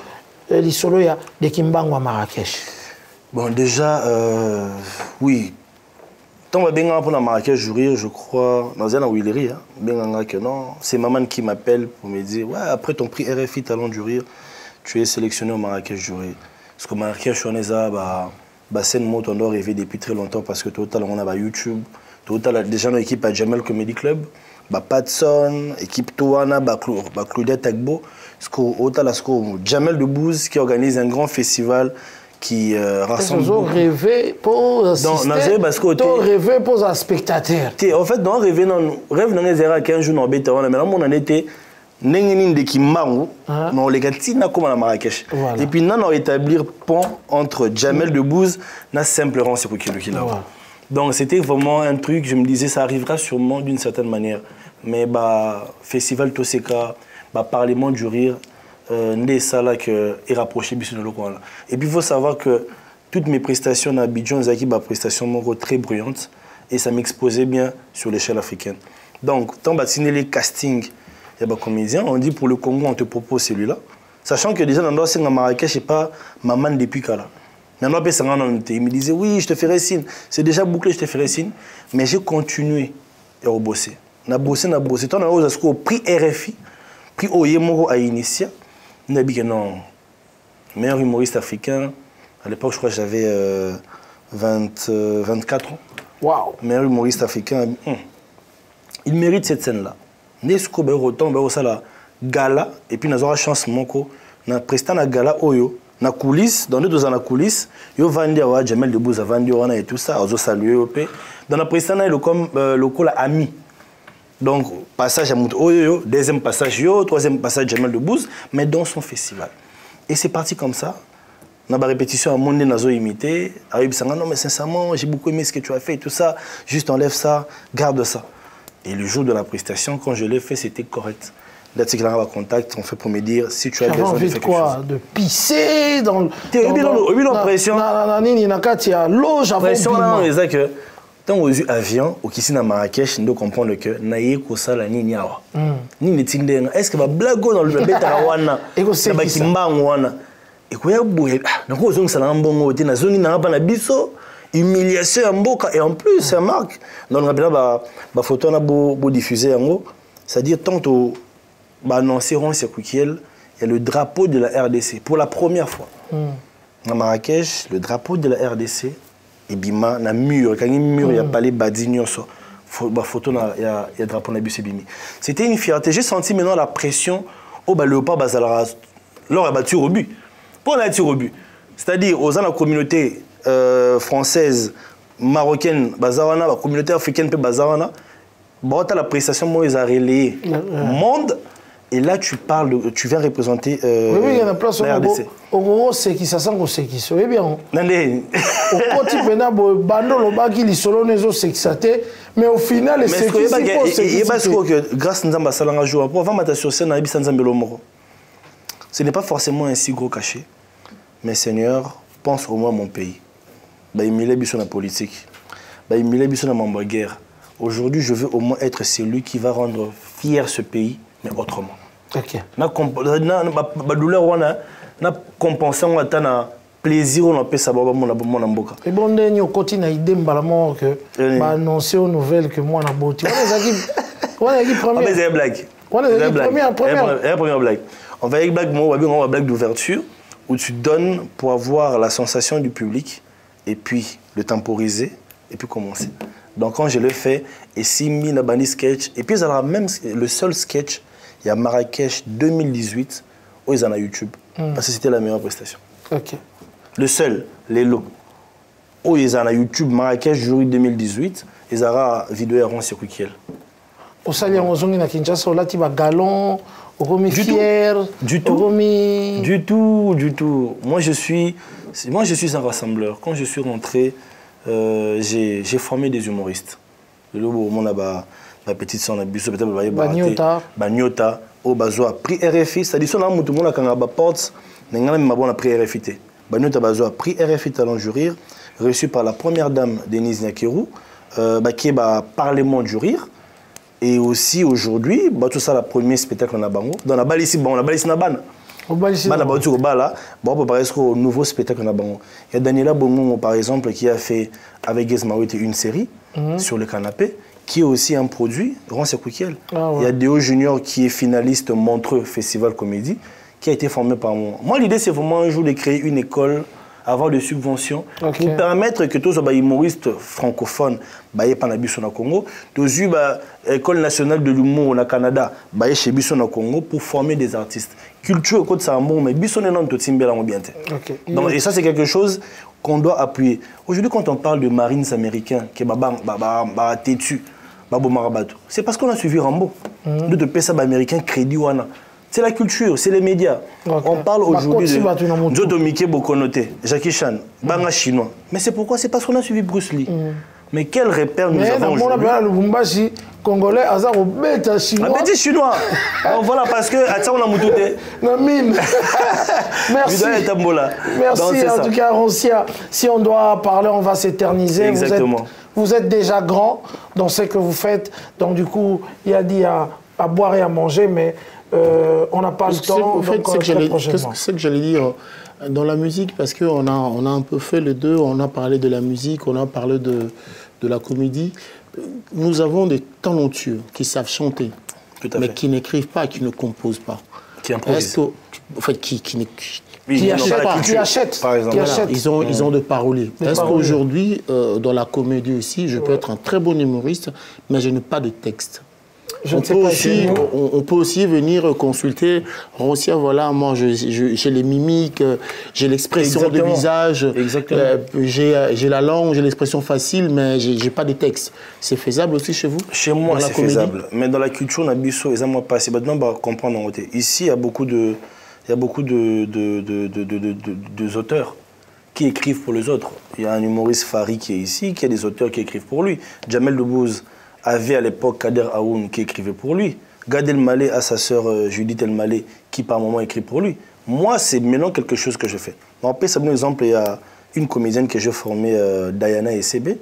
l'isolo ya de Kimbangu à Marrakech. Bon déjà oui tant va bien pour la Marrakech jouer je crois dans un Willery bien que non c'est maman qui m'appelle pour me dire ouais après ton prix RFI Talent du Rire tu es sélectionné au Marrakech Jury. Parce que Marrakech, on est à scène mot, on doit rêver depuis très longtemps parce que total, on a YouTube. Total, déjà, notre équipe à Jamel Comedy Club. Patson, équipe Touana, Claudia Tagbo. Jamel Debbouze qui organise un grand festival qui rassemble. Ils ont rêvé pour assister, rêvé pour un spectateur. En fait, dans rêve dans les erreurs 15 jours, mais là, on en était. Non, les gars, comme à Marrakech. Et puis, nous avons établi pont entre Jamel Debbouze et Simple Rance qui là. Donc, c'était vraiment un truc, je me disais, ça arrivera sûrement d'une certaine manière. Mais festival Toseka, Parlement du Rire, ça là que est rapproché de le coin là. Et puis il faut savoir que toutes mes prestations à Abidjan, c'est des prestations très bruyantes et ça m'exposait bien sur l'échelle africaine. Donc, tant signer les castings, il y a des comédiens, on dit pour le Congo, on te propose celui-là. Sachant que déjà, dans le Marrakech, je ne sais pas maman depuis là. Il me disait oui, je te ferai signe. C'est déjà bouclé, je te ferai signe. Mais j'ai continué à bosser. On a bossé. Tant on a pris RFI, pris Oyemoro à Initia. On a dit que non, meilleur humoriste africain. À l'époque, je crois que j'avais 24 ans. Waouh! Meilleur humoriste africain. Il mérite cette scène-là. Nesco autant la gala et puis nous avons chance moko na prestant na gala oyo na coulisses dans deux ans na coulisses yo vandi wa Jamel Debbouze vandi wana et tout ça ozo saluer op dans la prestant na comme local ami. Donc passage à oyo deuxième passage yo troisième passage Jamel Debbouze mais dans son festival. Et c'est parti comme ça. On a une répétition à mon nazo imité. Aïb Sanga, non mais sincèrement, j'ai beaucoup aimé ce que tu as fait et tout ça. Juste enlève ça, garde ça. Et le jour de la prestation, quand je l'ai fait, c'était correct. Là, tu as un contact, on fait pour me dire si tu as besoin de faire quelque chose. De pisser dans le. Tu as eu l'impression. Pression, c'est que tant aux avions, au Kissi na Marrakech, nous comprendre que naïe kosa la ni niawa. Ni ne tinde. Est-ce que va blago dans le beta wana? Et que c'est qui wana. Et quoi ya boué. Donc aux ça na mbongo te na zoni na pas na biso. Humiliation en boca et en plus c'est marque dans la photo na beau diffuser en haut, c'est-à-dire tant au annoncer il y a le drapeau de la RDC pour la première fois à Marrakech, le drapeau de la RDC et bima na mur quand il mur il y a pas les badinyo so photo na il y a drapeau na bus bimi. C'était une fierté, j'ai senti maintenant la pression au léopard bazalara leur a battu au but. Pour la tir au but. C'est-à-dire aux la communauté française, marocaine, bazawana, la communauté africaine, bazawana, la prestation, moi, ils ont relayé monde. Et là, tu parles, tu viens représenter. Oui, il y a une place au gros, c'est qui ça sent que c'est qui. C'est bien. Au côté de bando, le bas qui solo nezo c'est qui mais au final, c'est qui. Que grâce à Nzamba Salanga joue, pour avoir ma sur scène, ce n'est pas forcément un si gros cachet, mais Seigneur, pense au moins à mon pays. Il m'y lève sur la politique. Il m'y lève sur la guerre. Aujourd'hui, je veux au moins être celui qui va rendre fier ce pays, mais autrement. Ok. Na douleur na compenser na plaisir on peut savoir mon mboka. Et bon dernier côté na idée mbalamment que ba annoncer aux nouvelles que moi na beauté. On a dit première. C'est une blague. On a dit première blague. On va avec blague moi on va blague d'ouverture où tu donnes pour avoir la sensation du public et puis le temporiser et puis commencer. Donc quand je le fais, et si mis na bani sketch et puis alors même le seul sketch, il y a Marrakech 2018 où ils en a YouTube parce que c'était la meilleure prestation. OK. Le seul, les lots où ils en a YouTube Marrakech jury 2018, ils aura vidéo rond sur Quikiel. Au salaire on zongi na Kinshasa là tu vas galon remis fier du tout. Moi je suis un rassembleur. Quand je suis rentré, j'ai formé des humoristes. Le moment là-bas, la petite sœur, Banyota, au Bazoa, prix RFI, c'est-à-dire que tout le monde a quand même porte, n'a prix RFI. Banyota Bazoa, prix RFI Talent du Rire, reçu par la première dame Denise Nyakeru, qui est Parlement du Rire. Et aussi aujourd'hui, tout ça, le premier spectacle en Abango. Dans la balle ici, la balle ici, la balle. On peut au nouveau spectacle en Abango. Il y a Daniela Bongo, par exemple, qui a fait avec Gizmaouite une série sur le canapé, qui est aussi un produit, Ron Sekoukiel. Il y a Déo Junior qui est finaliste Montreux Festival Comédie, qui a été formé par moi. Moi, l'idée, c'est vraiment un jour de créer une école, avoir des subventions, pour permettre que tous les humoristes francophones, au Congo, tous l'école nationale de l'humour au Canada, chez Bisson au Congo, pour former des artistes. Culture, côté ça, mais Bisson est non tout bien. Donc, et ça, c'est quelque chose qu'on doit appuyer. Aujourd'hui, quand on parle de Marines américains, qui est têtu, c'est parce qu'on a suivi Rambo. De payer ça américain crédit wana. C'est la culture, c'est les médias. On parle aujourd'hui de Jodo Mickey Bokonoté, Jackie Chan, Banga chinois. Mais c'est pourquoi? C'est parce qu'on a suivi Bruce Lee. Mais quel repère nous avons aujourd'hui? Mais le Bumbashi congolais, Azar au bête chinois. Ah, bête chinois. Donc voilà, parce que Atsa on a moutouté. Merci. Merci en tout cas, Roncia. Si on doit parler, on va s'éterniser. Exactement. Vous êtes déjà grand dans ce que vous faites. Donc du coup, il y a dit à boire et à manger, mais on n'a pas le temps. En fait, c'est que j'allais dire dans la musique, parce qu'on a un peu fait les deux. On a parlé de la musique, on a parlé de la comédie. Nous avons des talentueux qui savent chanter, mais qui n'écrivent pas, qui ne composent pas. Qui improvisent. En fait, qui achètent, par exemple. Ils ont des paroliers. Est-ce qu'aujourd'hui, dans la comédie aussi, je peux être un très bon humoriste, mais je n'ai pas de texte? On peut aussi venir consulter Roncia, voilà, moi j'ai les mimiques, j'ai l'expression de visage, j'ai la langue, j'ai l'expression facile, mais j'ai pas de texte. C'est faisable aussi chez vous? Chez moi, c'est faisable. Mais dans la culture, on a biso, ils ont pas. C'est maintenant comprendre en côté. Ici, il y a beaucoup de auteurs qui écrivent pour les autres. Il y a un humoriste Fari qui est ici, qui a des auteurs qui écrivent pour lui. Jamel Debbouze avait à l'époque Kader Aoun qui écrivait pour lui. Gad Elmaleh a sa sœur Judith Elmaleh qui par moment écrit pour lui. Moi, c'est maintenant quelque chose que je fais. On peut ça, par exemple, il y a une comédienne que j'ai formée, Diana SCB,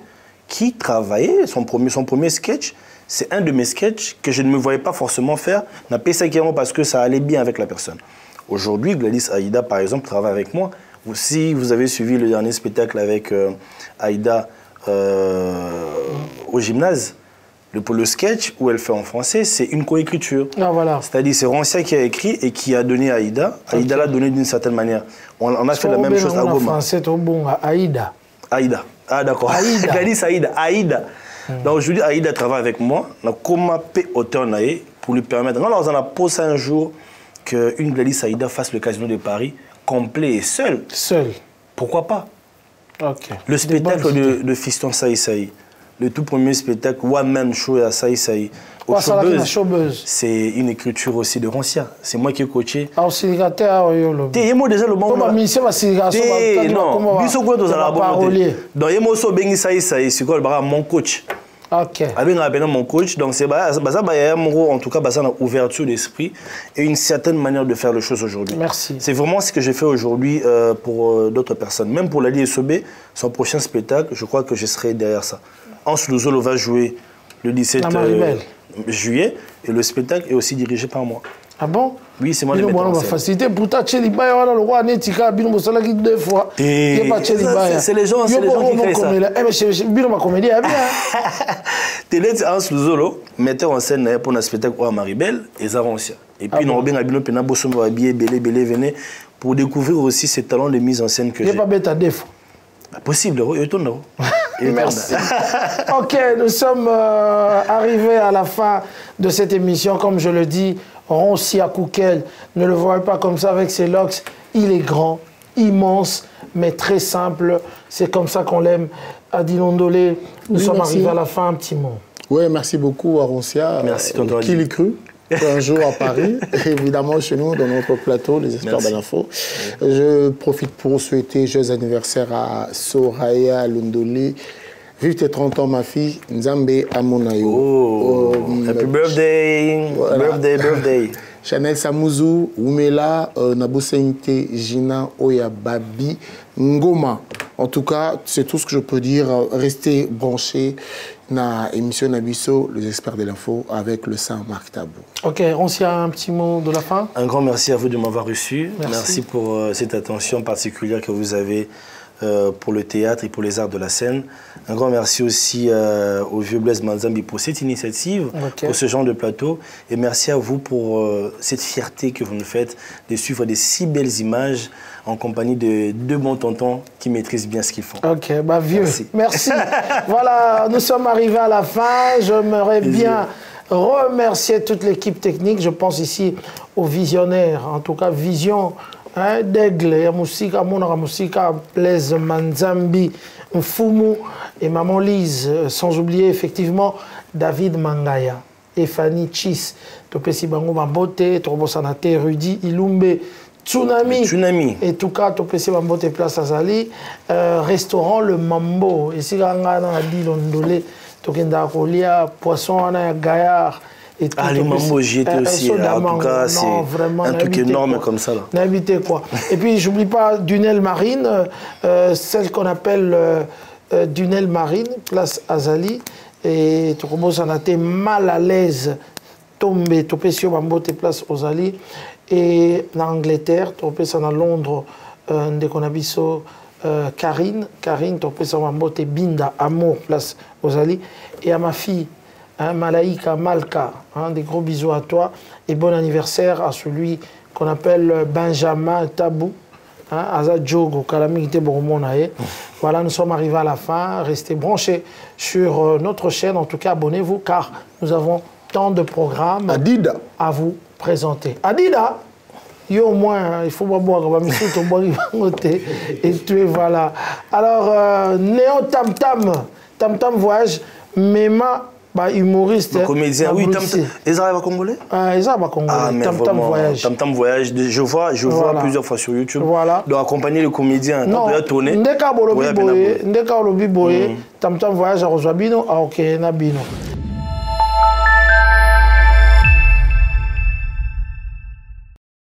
qui travaillait, son premier sketch, c'est un de mes sketchs que je ne me voyais pas forcément faire, n'a pas ça parce que ça allait bien avec la personne. Aujourd'hui, Gladys Aïda, par exemple, travaille avec moi. Si vous avez suivi le dernier spectacle avec Aïda au gymnase, le sketch où elle fait en français, c'est une coécriture. Ah, voilà. C'est-à-dire c'est Rancia qui a écrit et qui a donné à Aïda. Aïda l'a donné d'une certaine manière. On a fait la même chose à Goma. En français, c'est bon, Aïda. Aïda. Ah d'accord. Gladys Aïda. Aïda. Donc aujourd'hui, Aïda travaille avec moi. On a comment auteur naïe pour lui permettre. Alors on a posé un jour qu'une Gladys Aïda fasse le Casino de Paris complet et seul. Seul. Pourquoi pas? Ok. Le spectacle de Fiston Saï Saï. Le tout premier spectacle, One Man Show à Saï Saï. C'est une écriture aussi de Rancia. C'est moi qui ai coaché. Ah, c'est déjà le bon. Non, mon coach. Ok. Mon coach, donc c'est en tout cas une ouverture d'esprit et une certaine manière de faire les choses aujourd'hui. Merci. C'est vraiment ce que j'ai fait aujourd'hui pour d'autres personnes. Même pour Lali Essobé, son prochain spectacle, je crois que je serai derrière ça. Hans Luzolo va jouer le 17 juillet et le spectacle est aussi dirigé par moi. Ah bon? Oui, c'est moi le metteur en scène. Facilité pour Tchéli Baya, le roi Netika, Bino Mossala qui 2 fois. C'est les gens qui créent ça. Bino ma comédie, bien. Télé Hans Luzolo, metteur en scène pour un spectacle à Maribel et Zaroncia. Et puis nous avons bien Bino Pena Bosomo habillé, belé, venez pour découvrir aussi ces talents de mise en scène que j'ai. Il n'y a pas bête à défaut. Possible, Merci. Ok, nous sommes arrivés à la fin de cette émission. Comme je le dis, Roncia Koukel, ne le voyez pas comme ça avec ses locks. Il est grand, immense, mais très simple. C'est comme ça qu'on l'aime. Adilon Ndolé, nous sommes arrivés à la fin. Un petit mot. Oui, merci beaucoup à Roncia. Merci, tonton. Qui l'eût cru? Un jour à Paris, évidemment chez nous, dans notre plateau, les experts de l'info. Je profite pour souhaiter joyeux anniversaire à Soraya Lundoli. Vive tes 30 ans, ma fille. Nzambe Amonayo. Oh, happy birthday. Voilà. Birthday. Chanel Samouzu, Oumela, Nabosente, Gina, Oya, Babi, Ngoma. En tout cas, c'est tout ce que je peux dire. Restez branchés dans l'émission Nabiso, les experts de l'info, avec le Saint-Marc Tabou. Ok, Roncia, un petit mot de la fin. Un grand merci à vous de m'avoir reçu. Merci pour cette attention particulière que vous avez pour le théâtre et pour les arts de la scène. Un grand merci aussi au vieux Blaise Manzambi pour cette initiative, pour ce genre de plateau. Et merci à vous pour cette fierté que vous nous faites de suivre des si belles images en compagnie de deux bons tontons qui maîtrisent bien ce qu'ils font. Ok, bah vieux, merci. Voilà, nous sommes arrivés à la fin. J'aimerais bien remercier toute l'équipe technique. Je pense ici aux visionnaires, en tout cas Vision hein, d'Aigle, Yamusika, Monara Musika, Blaise Manzambi, Mfumu et Maman Lise, sans oublier effectivement David Mangaya et Fanny Chis, Topesi Bango Mambote, Trobosanate, Rudy Ilumbe, Tsunami. Et tout cas, Topesi Mambote Place Azali, restaurant Le Mambo, et si on a dit l'ondolé, Tokenda Kolia, Poisson, Anna Gaillard. Et tout, les Mambo, j'y étais aussi. En tout cas, c'est un truc énorme quoi. Comme ça. N'habitez quoi. Et puis, j'oublie pas Dunel Marine, celle qu'on appelle Dunel Marine, Place Azali. Et Tokobo s'en a été mal à l'aise, tombé, Topesio Mambote Place Azali. Et en Angleterre, Topesio à Londres, Ndekonabiso. Karine, Topesio Mambote Binda, Amour, Place Azali. Et à ma fille, hein, Malaïka Malka, hein, des gros bisous à toi et bon anniversaire à celui qu'on appelle Benjamin Tabou, hein, Aza Djogo, Calamité Boromonae. Voilà, nous sommes arrivés à la fin. Restez branchés sur notre chaîne. En tout cas, abonnez-vous car nous avons tant de programmes à vous présenter. Adida, yo au moins, il faut boire, et tu es voilà. Alors, Néo Tam Tam Voyage, Mema. Bah, humoriste, comédien, oui, Ezra va congolais. Ezra va congolais. Tam Voyage. Tam Voyage. Je vois voilà. Plusieurs fois sur YouTube. Voilà. Donc accompagner le comédien. Non. Ndeka Bolobi Boye. Tam Voyage à Rosabino, à Okena Bino.